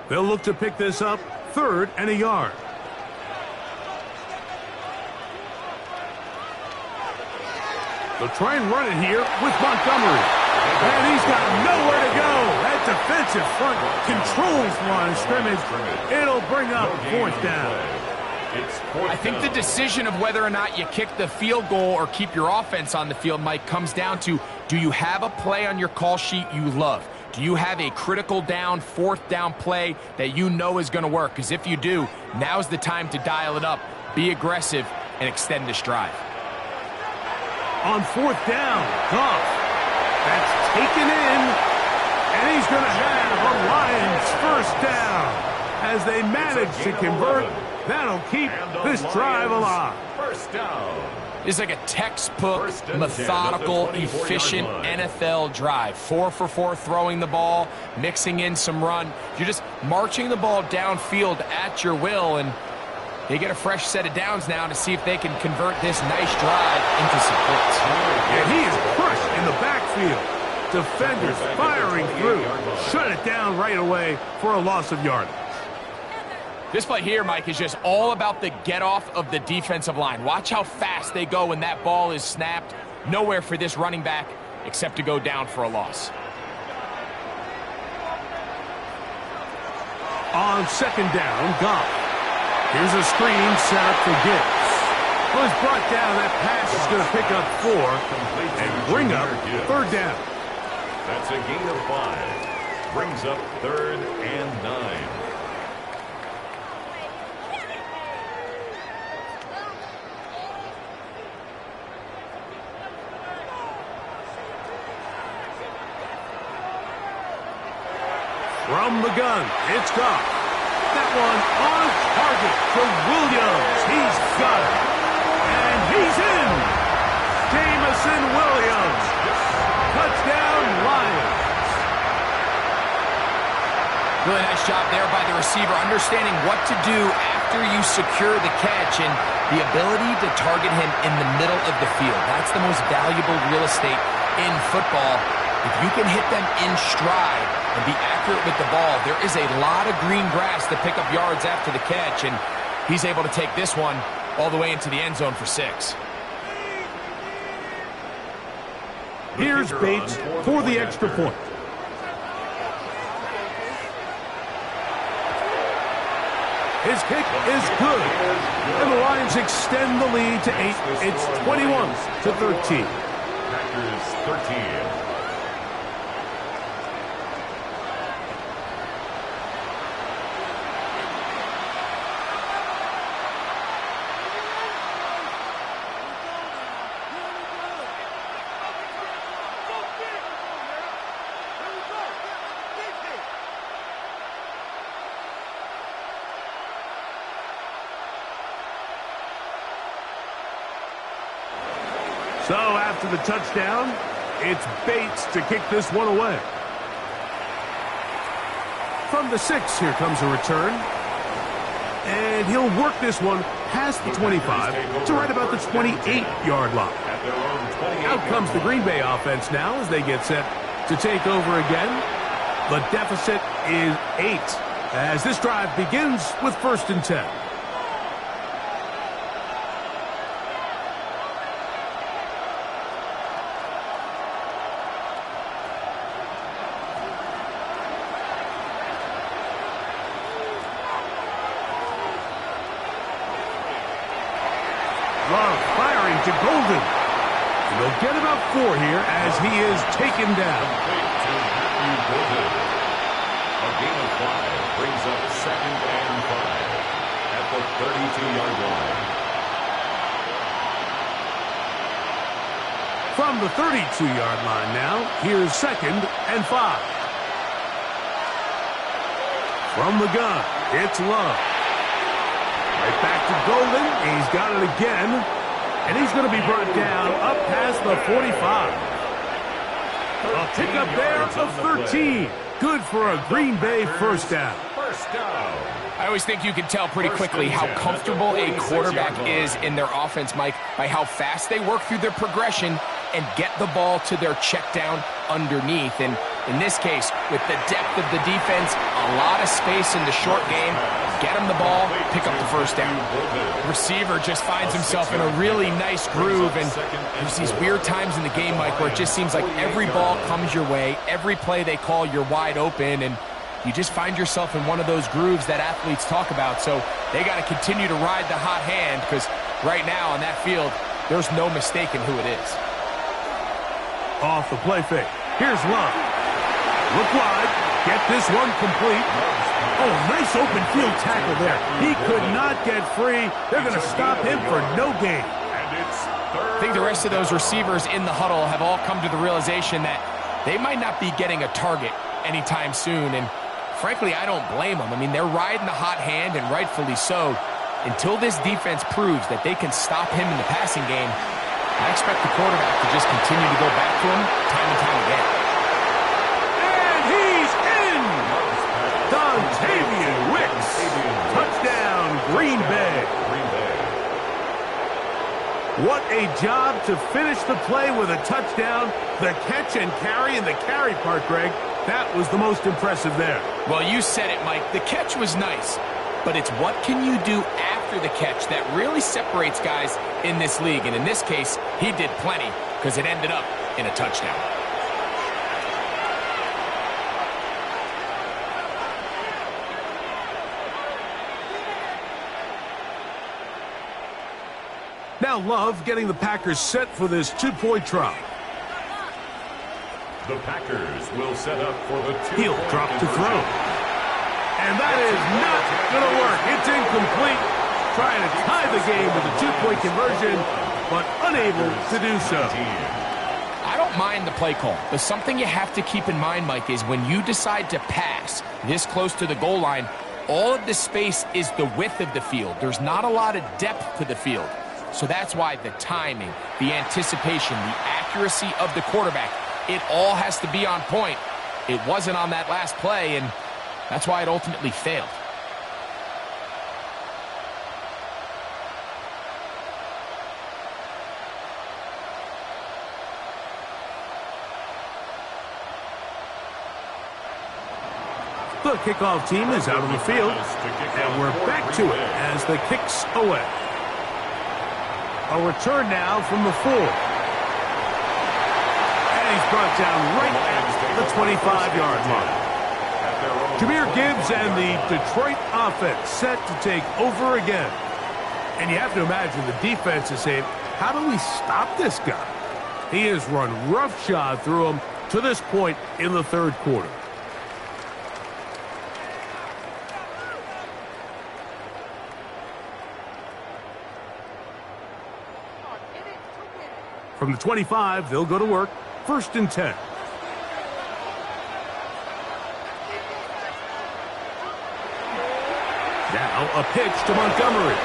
They'll look to pick this up 3rd and a yard. They'll try and run it here with Montgomery. And he's got nowhere to go. That defensive front controls the line of scrimmage. It'll bring up 4th down. I think the decision of whether or not you kick the field goal or keep your offense on the field, Mike, comes down to, do you have a play on your call sheet you love? Do you have a critical down, 4th down play that you know is going to work? Because if you do, now's the time to dial it up, be aggressive, and extend this drive. On 4th down, Goff. That's taken in, and he's going to have a Lions 1st down. As they manage to convert, that'll keep this drive alive. 1st down. It's like a textbook, methodical, efficient NFL drive. 4 for 4 throwing the ball, mixing in some run. You're just marching the ball downfield at your will, and they get a fresh set of downs now to see if they can convert this nice drive into some points. And he is crushed in the backfield. Defenders firing through. Shut it down right away for a loss of yardage. This play here, Mike, is just all about the get-off of the defensive line. Watch how fast they go when that ball is snapped. Nowhere for this running back except to go down for a loss. On 2nd down, Goff. Here's a screen set up for Gibbs. Was brought down. That pass is going to pick up 4 and bring up 3rd down. That's a gain of 5. Brings up 3rd and 9. From the gun, it's Goff. That one on target to Williams. He's got it. And he's in. Jameson Williams. Touchdown, Lions. Really nice job there by the receiver, understanding what to do after you secure the catch and the ability to target him in the middle of the field. That's the most valuable real estate in football. If you can hit them in stride and be accurate with the ball, there is a lot of green grass to pick up yards after the catch, and he's able to take this one all the way into the end zone for 6. Here's Bates for the extra point. His kick is good, and the Lions extend the lead to 8. It's 21-13. Packers 13. So after the touchdown, it's Bates to kick this one away. From the 6, here comes a return. And he'll work this one past the 25 to right about the 28-yard line. Out comes the Green Bay offense now as they get set to take over again. The deficit is 8 as this drive begins with 1st and 10. Love firing to Golden. And they'll get about 4 here as he is taken down. A gain of 5 brings up 2nd and 5 at the 32-yard line. From the 32-yard line now, here's 2nd and 5. From the gun, it's Love. Right back to Golden. He's got it again. And he's going to be brought down up past the 45. A pickup there of 13. Good for a Green Bay first down. First down. I always think you can tell pretty quickly how comfortable a quarterback is in their offense, Mike, by how fast they work through their progression and get the ball to their check down underneath. And in this case, with the depth of the defense, a lot of space in the short game, get him the ball, pick up the first down. The receiver just finds himself in a really nice groove, and there's these weird times in the game, Mike, where it just seems like every ball comes your way, every play they call, you're wide open, and you just find yourself in one of those grooves that athletes talk about. So they got to continue to ride the hot hand, because right now on that field, there's no mistaking who it is. Off the play fake. Here's Love. Look wide. Get this one complete. Oh, nice open field tackle there. He could not get free. They're going to stop him for no gain. I think the rest of those receivers in the huddle have all come to the realization that they might not be getting a target anytime soon. And frankly, I don't blame them. I mean, they're riding the hot hand, and rightfully so. Until this defense proves that they can stop him in the passing game, I expect the quarterback to just continue to go back to him time and time again. And he's in! Dontavian Wicks. Touchdown, Green Bay. What a job to finish the play with a touchdown. The catch and carry, and the carry part, Greg, that was the most impressive there. Well, you said it, Mike. The catch was nice, but it's what can you do after the catch that really separates guys in this league. And in this case, he did plenty because it ended up in a touchdown. Now Love getting the Packers set for this two-point try. The Packers will set up for the He'll drop to throw. And that is not going to work. It's incomplete. Trying to tie the game with a two-point conversion, but unable to do so. I don't mind the play call, but something you have to keep in mind, Mike, is when you decide to pass this close to the goal line, all of the space is the width of the field. There's not a lot of depth to the field. So that's why the timing, the anticipation, the accuracy of the quarterback, it all has to be on point. It wasn't on that last play, and that's why it ultimately failed. The kickoff team is out on the field, and we're back to it as the kick's away. A return now from the 4. And he's brought down right at the 25-yard line. Jahmyr Gibbs and the Detroit offense set to take over again. And you have to imagine the defense is saying, how do we stop this guy? He has run roughshod through him to this point in the third quarter. From the 25, they'll go to work. 1st and 10. Now a pitch to Montgomery.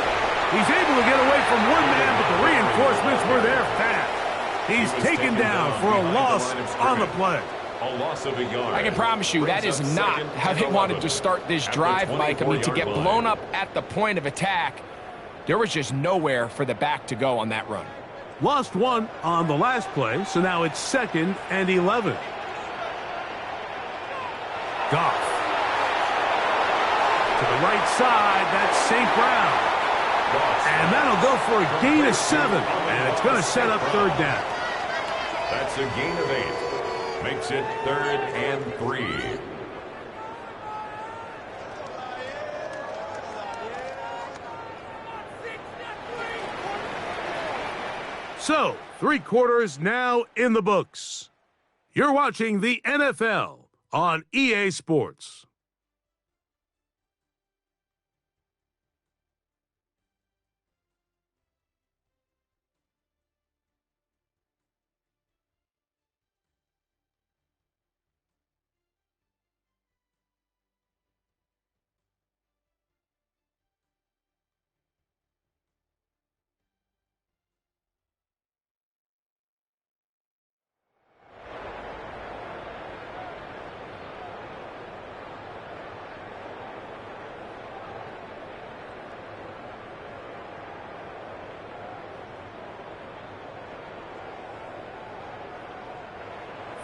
He's able to get away from one man, but the reinforcements were there fast. He's taken down for a loss on the play. A loss of a yard. I can promise you that is not how they wanted to start this drive, Mike. I mean, to get blown up at the point of attack, there was just nowhere for the back to go on that run. Lost one on the last play, so now it's 2nd and 11. Goff. To the right side, that's St. Brown. And that'll go for a gain of 7, and it's going to set up 3rd down. That's a gain of 8. Makes it 3rd and 3. So, 3 quarters now in the books. You're watching the NFL on EA Sports.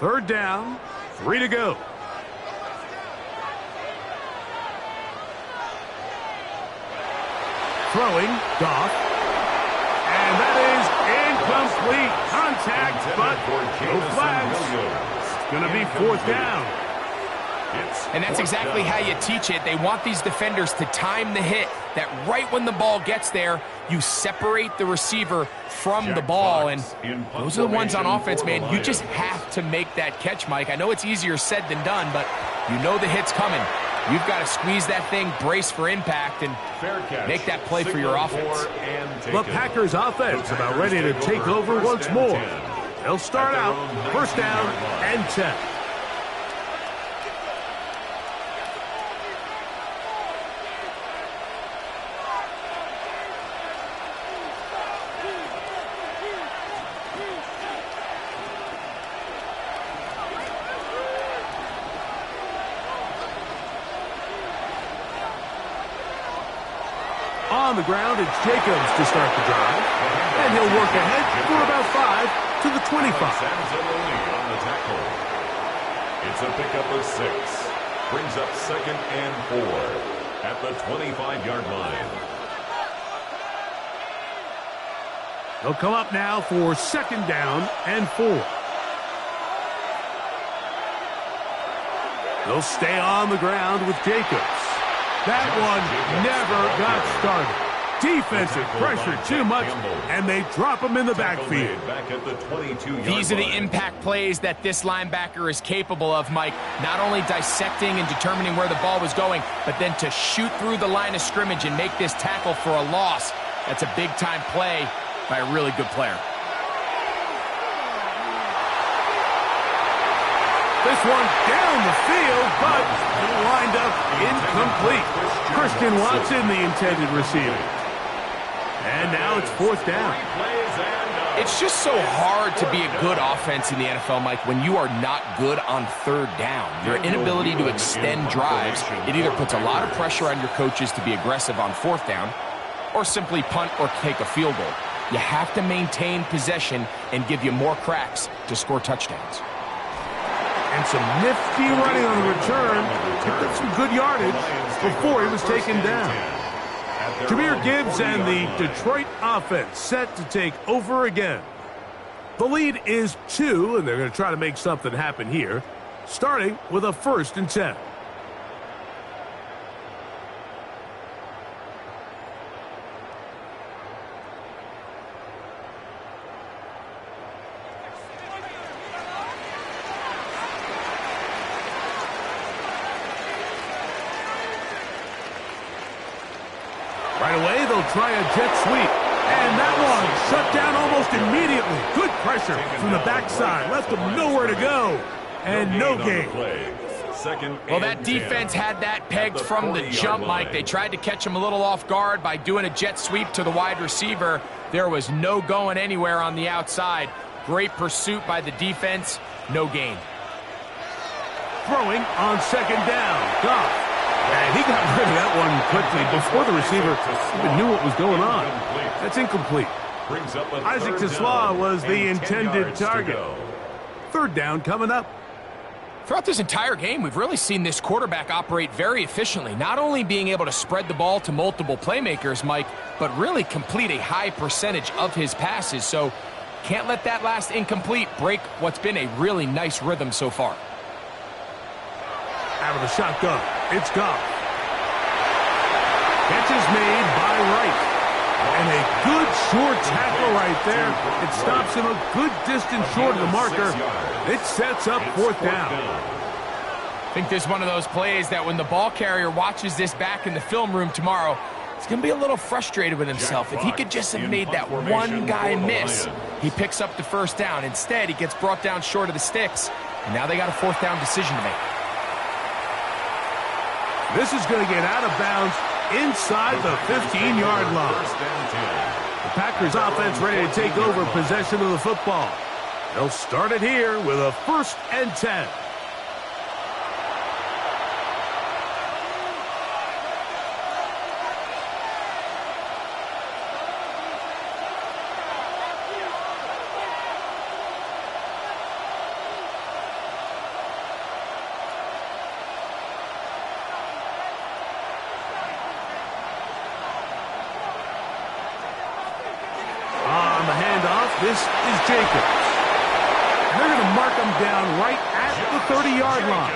Third down, 3 to go. Throwing, Goff. And that is incomplete. Contact, but no flags. It's going to be 4th down. And that's exactly how you teach it. They want these defenders to time the hit, that right when the ball gets there, you separate the receiver from the ball. And those are the ones on offense, man. You just have to make that catch, Mike. I know it's easier said than done, but you know the hit's coming. You've got to squeeze that thing, brace for impact, and make that play for your offense. The Packers offense about ready to take over once more. They'll start out 1st down and 10. On the ground, it's Jacobs to start the drive. And he'll work ahead for about 5 to the 25. On the tackle. It's a pickup of 6. Brings up 2nd and 4 at the 25-yard line. They'll come up now for 2nd down and 4. They'll stay on the ground with Jacobs. That one never got started. Defensive pressure too much, and they him in the backfield. These are the impact plays that this linebacker is capable of, Mike. Not only dissecting and determining where the ball was going, but then to shoot through the line of scrimmage and make this tackle for a loss. That's a big-time play by a really good player. This one down the field, but lined up incomplete. Christian Watson, the intended receiver. And now it's 4th down. It's just so hard to be a good offense in the NFL, Mike, when you are not good on 3rd down. Your inability to extend drives, it either puts a lot of pressure on your coaches to be aggressive on 4th down or simply punt or take a field goal. You have to maintain possession and give you more cracks to score touchdowns. And some nifty running on the return. Picked up some good yardage before he was taken down. Jahmyr Gibbs and the Detroit offense set to take over again. The lead is 2, and they're going to try to make something happen here, starting with a 1st and 10. Right away, they'll try a jet sweep. And that one shut down almost immediately. Good pressure from the backside. Left them nowhere to go. And no gain. Well, that defense had that pegged from the jump, Mike. They tried to catch him a little off guard by doing a jet sweep to the wide receiver. There was no going anywhere on the outside. Great pursuit by the defense. No gain. Throwing on 2nd down. Goff. And he got rid of that one quickly before the receiver even knew what was going on. That's incomplete. Isaac Tesla was the intended target. 3rd down coming up. Throughout this entire game, we've really seen this quarterback operate very efficiently, not only being able to spread the ball to multiple playmakers, Mike, but really complete a high percentage of his passes. So can't let that last incomplete break what's been a really nice rhythm so far. Out of the shotgun, it's Goff. Catch is made by Wright. And a good short tackle right there. It stops him a good distance short of the marker. It sets up fourth down. I think this is one of those plays that when the ball carrier watches this back in the film room tomorrow, he's going to be a little frustrated with himself. If he could just have made that one guy miss, he picks up the first down. Instead, he gets brought down short of the sticks, and now they got a fourth down decision to make. This is going to get out of bounds inside the 15-yard line. The Packers offense ready to take over possession of the football. They'll start it here with a 1st and 10. This is Jacobs. They're going to mark him down right at the 30-yard line.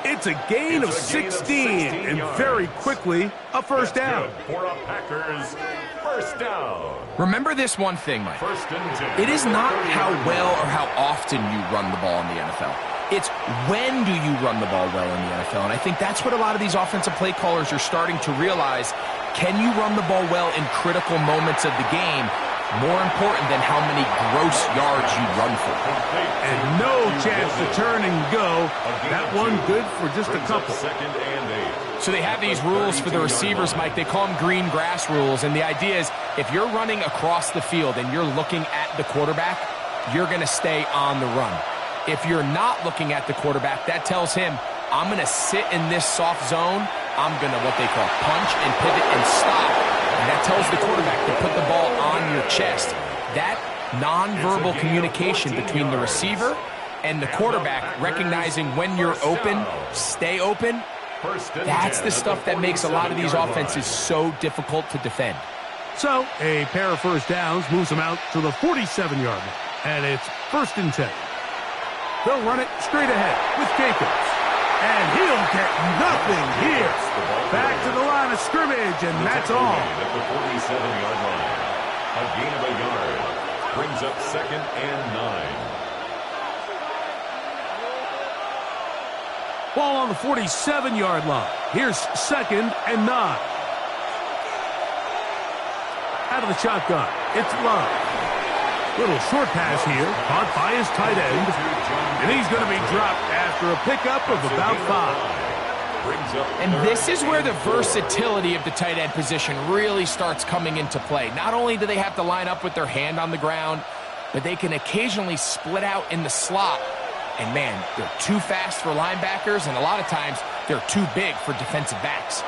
It's a gain of 16, and very quickly, a first down. For a Packers first down. Remember this one thing, Mike. First and 10. It is not how well or how often you run the ball in the NFL. It's when do you run the ball well in the NFL. And I think that's what a lot of these offensive play callers are starting to realize. Can you run the ball well in critical moments of the game? More important than how many gross yards you run for. And no chance to turn and go. That one good for just a couple. Second and 8. So they have these rules for the receivers, Mike. They call them green grass rules. And the idea is if you're running across the field and you're looking at the quarterback, you're going to stay on the run. If you're not looking at the quarterback, that tells him, I'm going to sit in this soft zone. I'm going to what they call punch and pivot and stop. And that tells the quarterback to put the ball on your chest. That nonverbal communication between the receiver and the quarterback, recognizing when you're open, stay open, that's the stuff that makes a lot of these offenses so difficult to defend. So a pair of first downs moves them out to the 47-yard line. And it's 1st and 10. They'll run it straight ahead with Jacobs. And he'll get nothing here. Back to the line of scrimmage, and that's all. At the 47-yard line. A gain of a yard. Brings up 2nd and 9. Ball on the 47-yard line. Here's 2nd and 9. Out of the shotgun, it's Love. Little short pass here, caught by his tight end. And he's going to be dropped after a pickup of about 5. And this is where the versatility of the tight end position really starts coming into play. Not only do they have to line up with their hand on the ground, but they can occasionally split out in the slot. And man, they're too fast for linebackers, and a lot of times they're too big for defensive backs.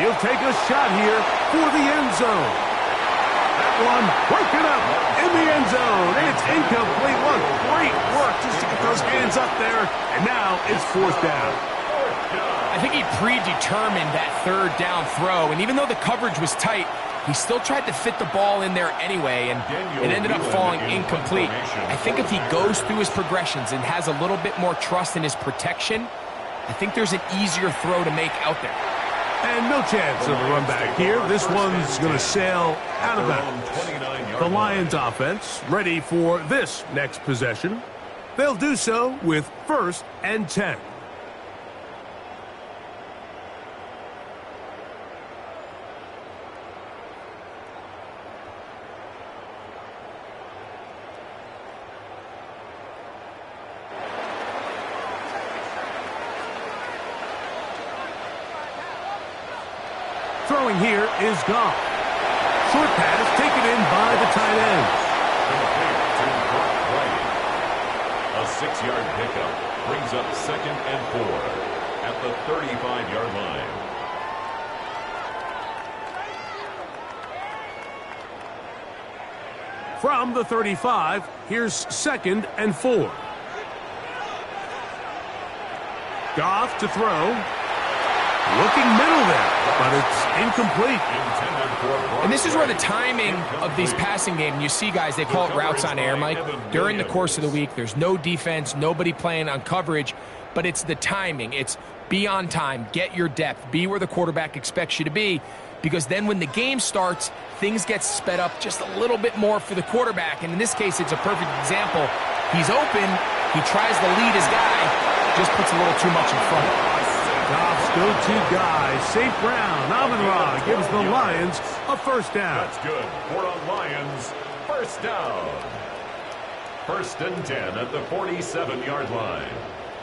He'll take a shot here for the end zone. That one broken up in the end zone. It's incomplete. What great work just to get those hands up there. And now it's 4th down. I think he predetermined that 3rd down throw, and even though the coverage was tight, he still tried to fit the ball in there anyway, and it ended up falling incomplete. I think if he goes through his progressions and has a little bit more trust in his protection, I think there's an easier throw to make out there. And no chance of a run back here. This one's going to sail out of bounds. The Lions offense ready for this next possession. They'll do so with 1st and 10. Throwing here is Goff. Short pass taken in by the tight end. A 6-yard pickup brings up 2nd and 4 at the 35-yard line. From the 35, here's 2nd and 4. Goff to throw. Looking middle there, but it's incomplete. Intended And this is where the timing of these passing games, you see guys, they call it routes on air, Mike. During the course of the week, there's no defense, nobody playing on coverage, but it's the timing. It's be on time, get your depth, be where the quarterback expects you to be, because then when the game starts, things get sped up just a little bit more for the quarterback. And in this case, it's a perfect example. He's open, he tries to lead his guy, just puts a little too much in front. Goff's go-to guy, St. Brown. Amon-Ra gives the Lions a first down. That's good for the Lions. First down. 1st and 10 at the 47-yard line.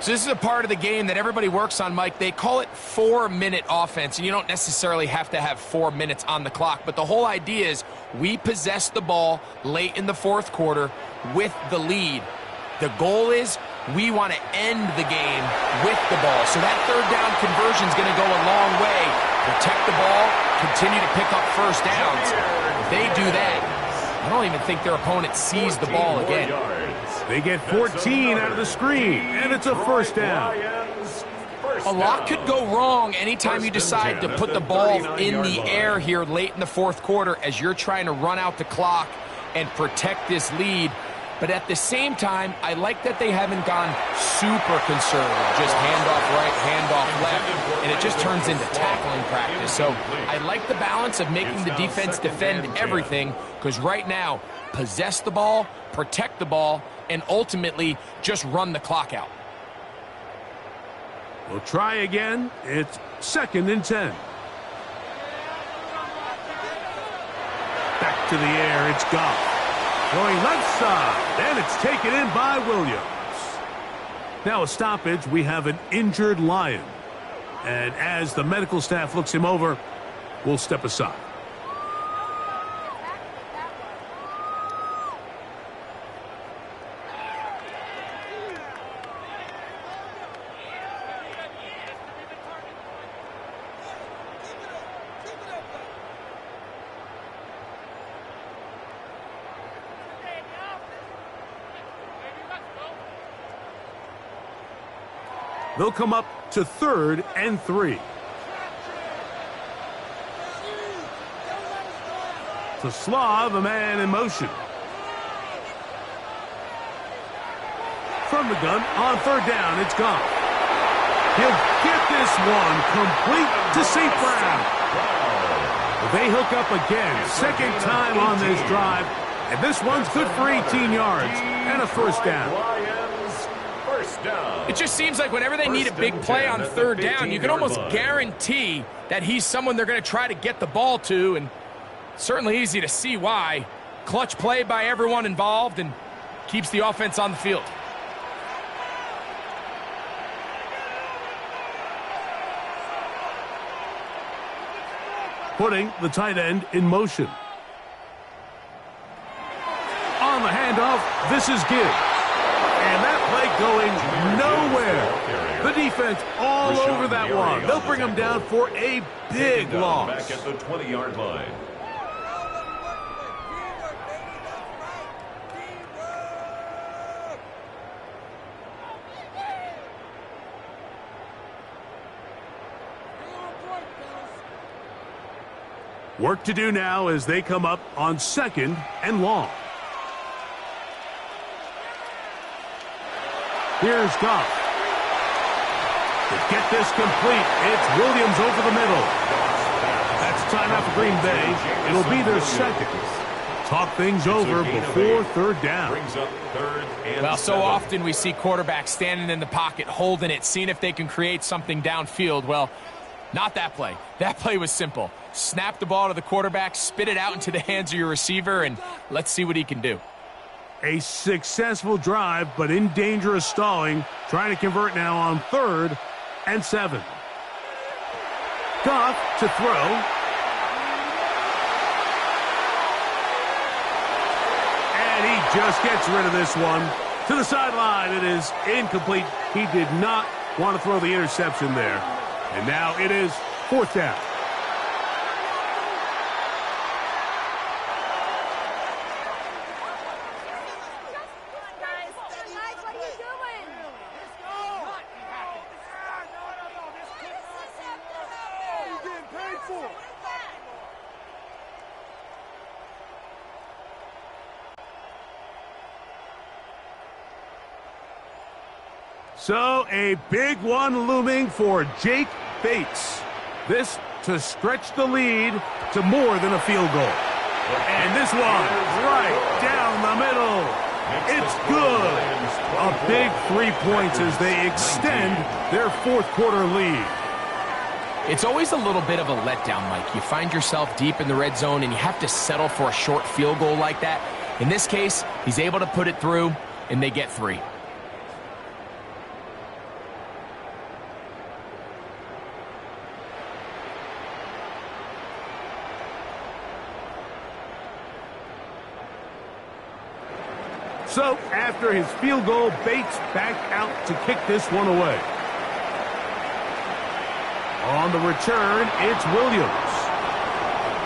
So this is a part of the game that everybody works on, Mike. They call it 4-minute offense, and you don't necessarily have to have 4 minutes on the clock. But the whole idea is we possess the ball late in the fourth quarter with the lead. The goal is we want to end the game with the ball. So that third down conversion is going to go a long way. Protect the ball, continue to pick up first downs. If they do that, I don't even think their opponent sees the ball again. They get 14 out of the screen, and it's a first down. A lot could go wrong anytime you decide to put the ball in the air here late in the fourth quarter as you're trying to run out the clock and protect this lead. But at the same time, I like that they haven't gone super conservative, just handoff right, handoff left, and it just turns into tackling practice. So I like the balance of making the defense defend everything, because right now, possess the ball, protect the ball, and ultimately just run the clock out. We'll try again. It's 2nd and 10. Back to the air, it's Goff. Going left side, and it's taken in by Williams. Now a stoppage, we have an injured Lion. And as the medical staff looks him over, we'll step aside. They'll come up to 3rd and 3. To Slav, a man in motion. From the gun, on 3rd down, it's Goff. He'll get this one complete to St. Brown. They hook up again, 2nd time on this drive, and this one's good for 18 yards and a first down. It just seems like whenever they need a big play on 3rd down, you can almost guarantee that he's someone they're going to try to get the ball to, and certainly easy to see why. Clutch play by everyone involved and keeps the offense on the field. Putting the tight end in motion. On the handoff, this is Gibbs. And that play going nowhere. The defense all over that one. They'll bring him down for a big loss. Back at the 20-yard line. Work to do now as they come up on 2nd and long. Here's Goff. To get this complete, it's Williams over the middle. That's timeout for Green Bay. It'll be their 2nd. Talk things over before 3rd down. Well, so often we see quarterbacks standing in the pocket, holding it, seeing if they can create something downfield. Well, not that play. That play was simple. Snap the ball to the quarterback, spit it out into the hands of your receiver, and let's see what he can do. A successful drive, but in danger of stalling. Trying to convert now on 3rd and 7. Goff to throw. And he just gets rid of this one. To the sideline, it is incomplete. He did not want to throw the interception there. And now it is 4th down. So a big one looming for Jake Bates. This to stretch the lead to more than a field goal. And this one right down the middle. It's good. A big 3 points as they extend their fourth quarter lead. It's always a little bit of a letdown, Mike. You find yourself deep in the red zone and you have to settle for a short field goal like that. In this case, he's able to put it through, and they get 3. So, after his field goal, Bates back out to kick this one away. On the return, it's Williams.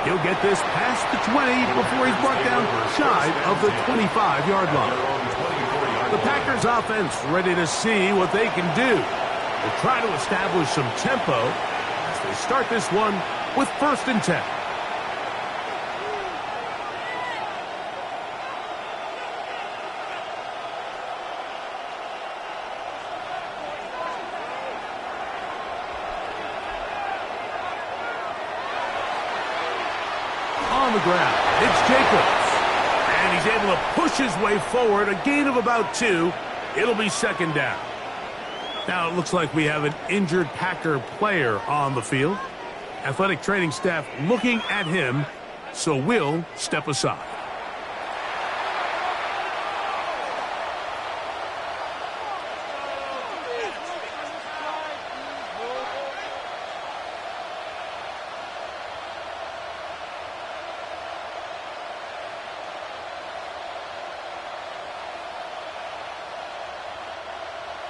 He'll get this past the 20 before he's brought down shy of the 25-yard line. The Packers offense ready to see what they can do. They'll try to establish some tempo as they start this one with 1st and 10. On the ground, it's Jacobs. And he's able to push his way forward, a gain of about 2. It'll be 2nd down. Now it looks like we have an injured Packer player on the field. Athletic training staff looking at him, so we'll step aside.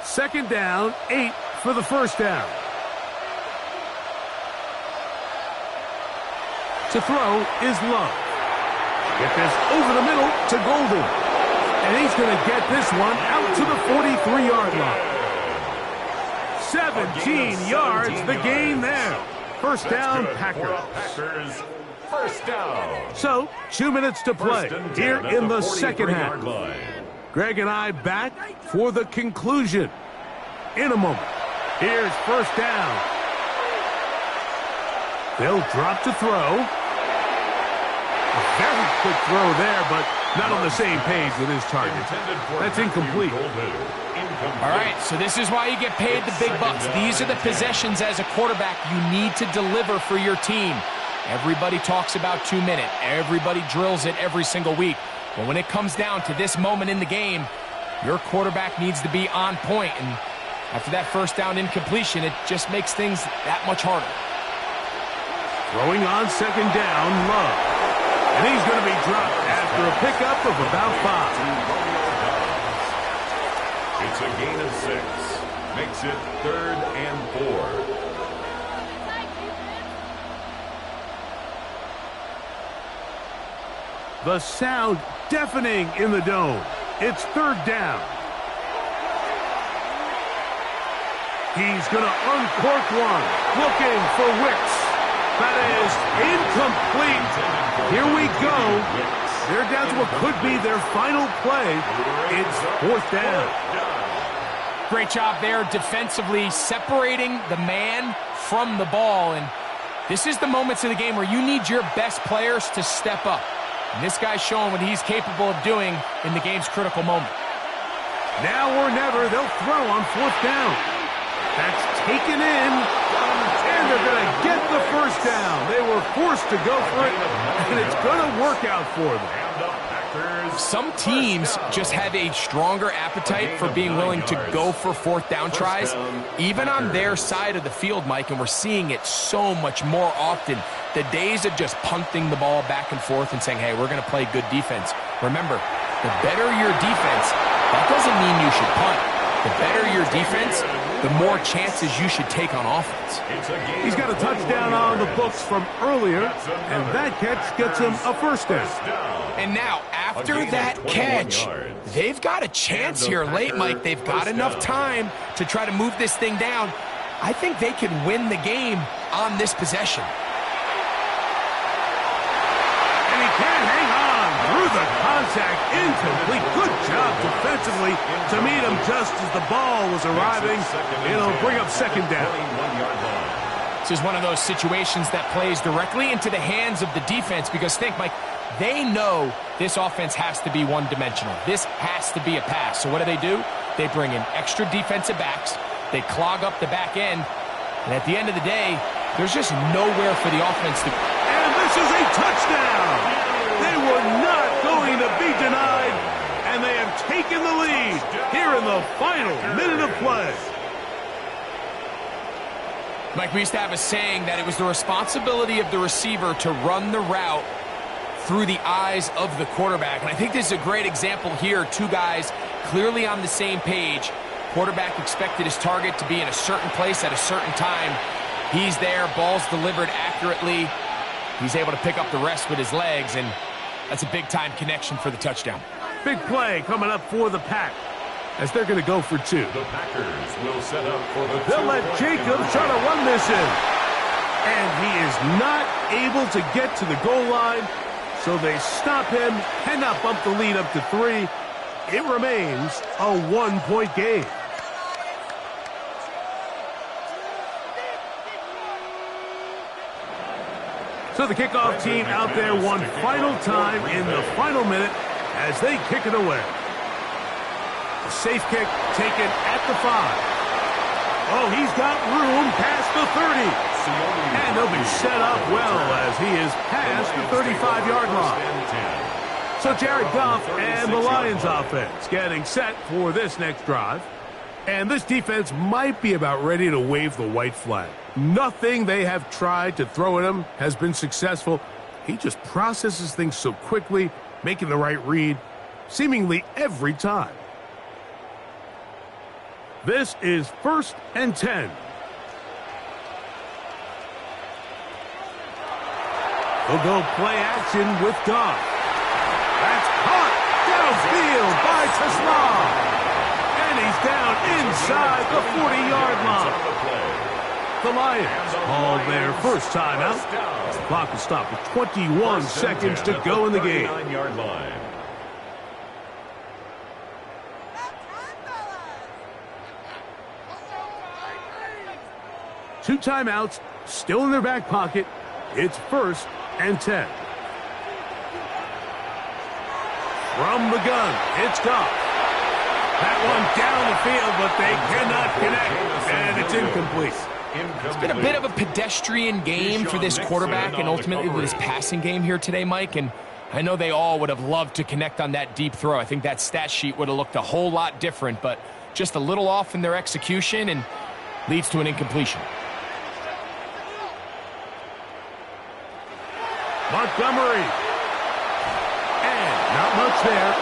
Second down, 8 for the 1st down. To throw is Love. Get this over the middle to Golden. And he's going to get this one out to the 43-yard line. 17 yards, the gain there. 1st down, Packers. 1st down. So, 2 minutes to play here in the 2nd half. Greg and I back for the conclusion in a moment. Here's 1st down. They'll drop to throw. A very quick throw there, but not on the same page with his target. That's incomplete. All right, so this is why you get paid the big bucks. These are the possessions as a quarterback you need to deliver for your team. Everybody talks about 2 minutes. Everybody drills it every single week. But when it comes down to this moment in the game, your quarterback needs to be on point. And after that 1st down incompletion, it just makes things that much harder. Throwing on 2nd down, Love. And he's going to be dropped after a pickup of about 5. It's a gain of 6. Makes it 3rd and 4. The sound deafening in the dome. It's 3rd down. He's going to uncork one. Looking for Wicks. That is incomplete. Here we go. They're down to what could be their final play. It's 4th down. Great job there defensively, separating the man from the ball. And this is the moments of the game where you need your best players to step up. And this guy's showing what he's capable of doing in the game's critical moment. Now or never, they'll throw on 4th down. That's taken in, and they're going to get the 1st down. They were forced to go for it, and it's going to work out for them. Some teams just have a stronger appetite for being willing to go for 4th down tries, even on their side of the field, Mike, and we're seeing it so much more often. The days of just punting the ball back and forth and saying, hey, we're going to play good defense. Remember, the better your defense, that doesn't mean you should punt. The better your defense, the more chances you should take on offense. He's got a touchdown on the books from earlier, and that catch gets him a 1st down. And now, after that catch, they've got a chance here late, Mike. They've got enough time to try to move this thing down. I think they can win the game on this possession. And he can't hang on. Through the contact, incomplete. Good job defensively to meet him just as the ball was arriving. It'll bring up second down. This is one of those situations that plays directly into the hands of the defense because think, Mike, they know this offense has to be one-dimensional. This has to be a pass. So what do? They bring in extra defensive backs. They clog up the back end. And at the end of the day, there's just nowhere for the offense to... And this is a touchdown! They were not going to be denied, and they have taken the lead here in the final minute of play. Mike, we used to have a saying that it was the responsibility of the receiver to run the route through the eyes of the quarterback. And I think this is a great example here. Two guys clearly on the same page. Quarterback expected his target to be in a certain place at a certain time. He's there, ball's delivered accurately. He's able to pick up the rest with his legs, and that's a big-time connection for the touchdown. Big play coming up for the Pack as they're going to go for two. The Packers will set up for the They'll let Jacobs try to run this in. And he is not able to get to the goal line, so they stop him, cannot bump the lead up to 3. It remains a 1-point game. So the kickoff team out there one final time in the final minute as they kick it away. A safe kick taken at the 5. Oh, he's got room past the 30. And they'll be set up well as he is past the 35-yard line. So Jared Goff and the Lions offense getting set for this next drive. And this defense might be about ready to wave the white flag. Nothing they have tried to throw at him has been successful. He just processes things so quickly, making the right read, seemingly every time. This is 1st and 10. They'll go play action with Goff. That's caught downfield by Tasman. And he's down inside the 40-yard line. The Lions call their first timeout. The clock will stop with 21 seconds to go in the game. 39-yard line. Two timeouts still in their back pocket. It's 1st and 10. From the gun, it's Goff. That one down the field, but they cannot connect, and it's incomplete. It's been a bit of a pedestrian game for this quarterback and ultimately with his passing game here today, Mike, and I know they all would have loved to connect on that deep throw. I think that stat sheet would have looked a whole lot different, but just a little off in their execution and leads to an incompletion. Montgomery. And not much there.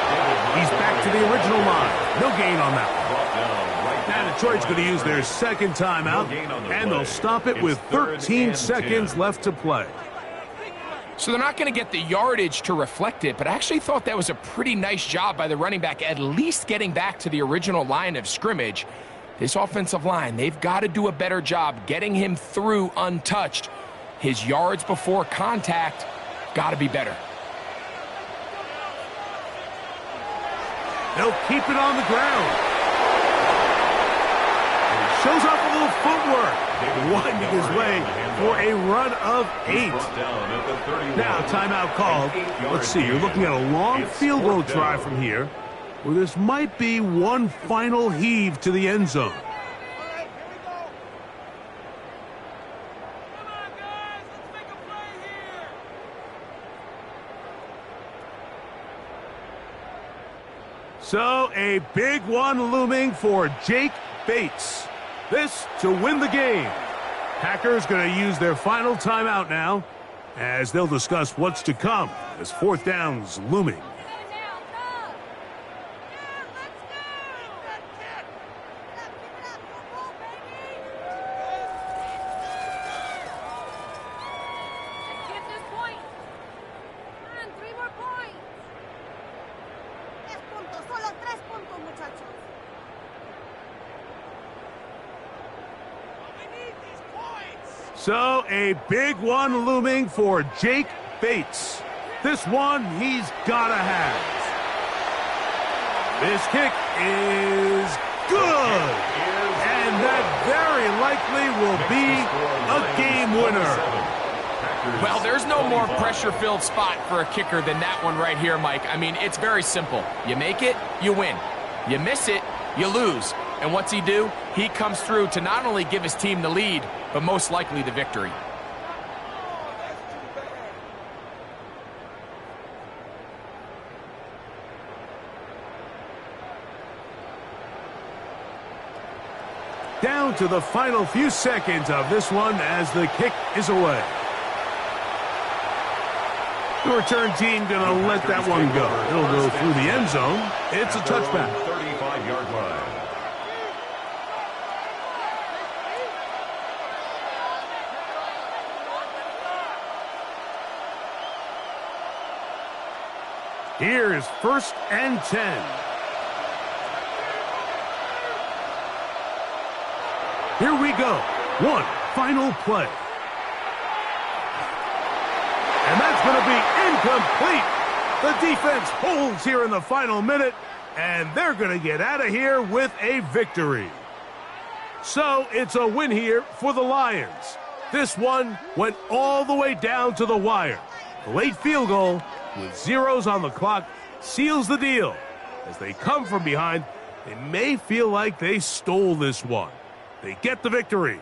He's back to the original line. No gain on that one. Now Detroit's going to use their second timeout, and they'll stop it with 13 seconds left to play. So they're not going to get the yardage to reflect it, but I actually thought that was a pretty nice job by the running back, at least getting back to the original line of scrimmage. This offensive line, they've got to do a better job getting him through untouched. His yards before contact got to be better. They'll keep it on the ground. Shows off a little footwork, winding his way for a run of 8. Now, timeout called. Let's see, you're looking at a long field goal try from here, where this might be one final heave to the end zone. So, a big one looming for Jake Bates. This to win the game. Packers going to use their final timeout now as they'll discuss what's to come as 4th down's looming. So, a big one looming for Jake Bates. This one he's gotta have. This kick is good. And that very likely will be a game winner. Well, there's no more pressure-filled spot for a kicker than that one right here, Mike. I mean, it's very simple. You make it, you win. You miss it, you lose. And what's he do? He comes through to not only give his team the lead, but most likely the victory. Down to the final few seconds of this one as the kick is away. The return team going to let that one go. It'll go through the end zone. It's a touchback. 35-yard line. Here's 1st and 10. Here we go. One final play. And that's going to be incomplete. The defense holds here in the final minute, and they're going to get out of here with a victory. So it's a win here for the Lions. This one went all the way down to the wire. The late field goal with zeros on the clock seals the deal. As they come from behind, they may feel like they stole this one. They get the victory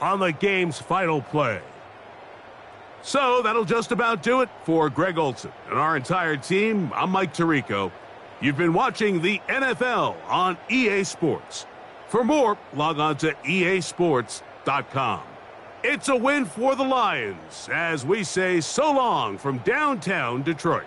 on the game's final play. So that'll just about do it for Greg Olsen and our entire team. I'm Mike Tirico. You've been watching the NFL on EA Sports. For more, log on to easports.com. It's a win for the Lions as we say so long from downtown Detroit.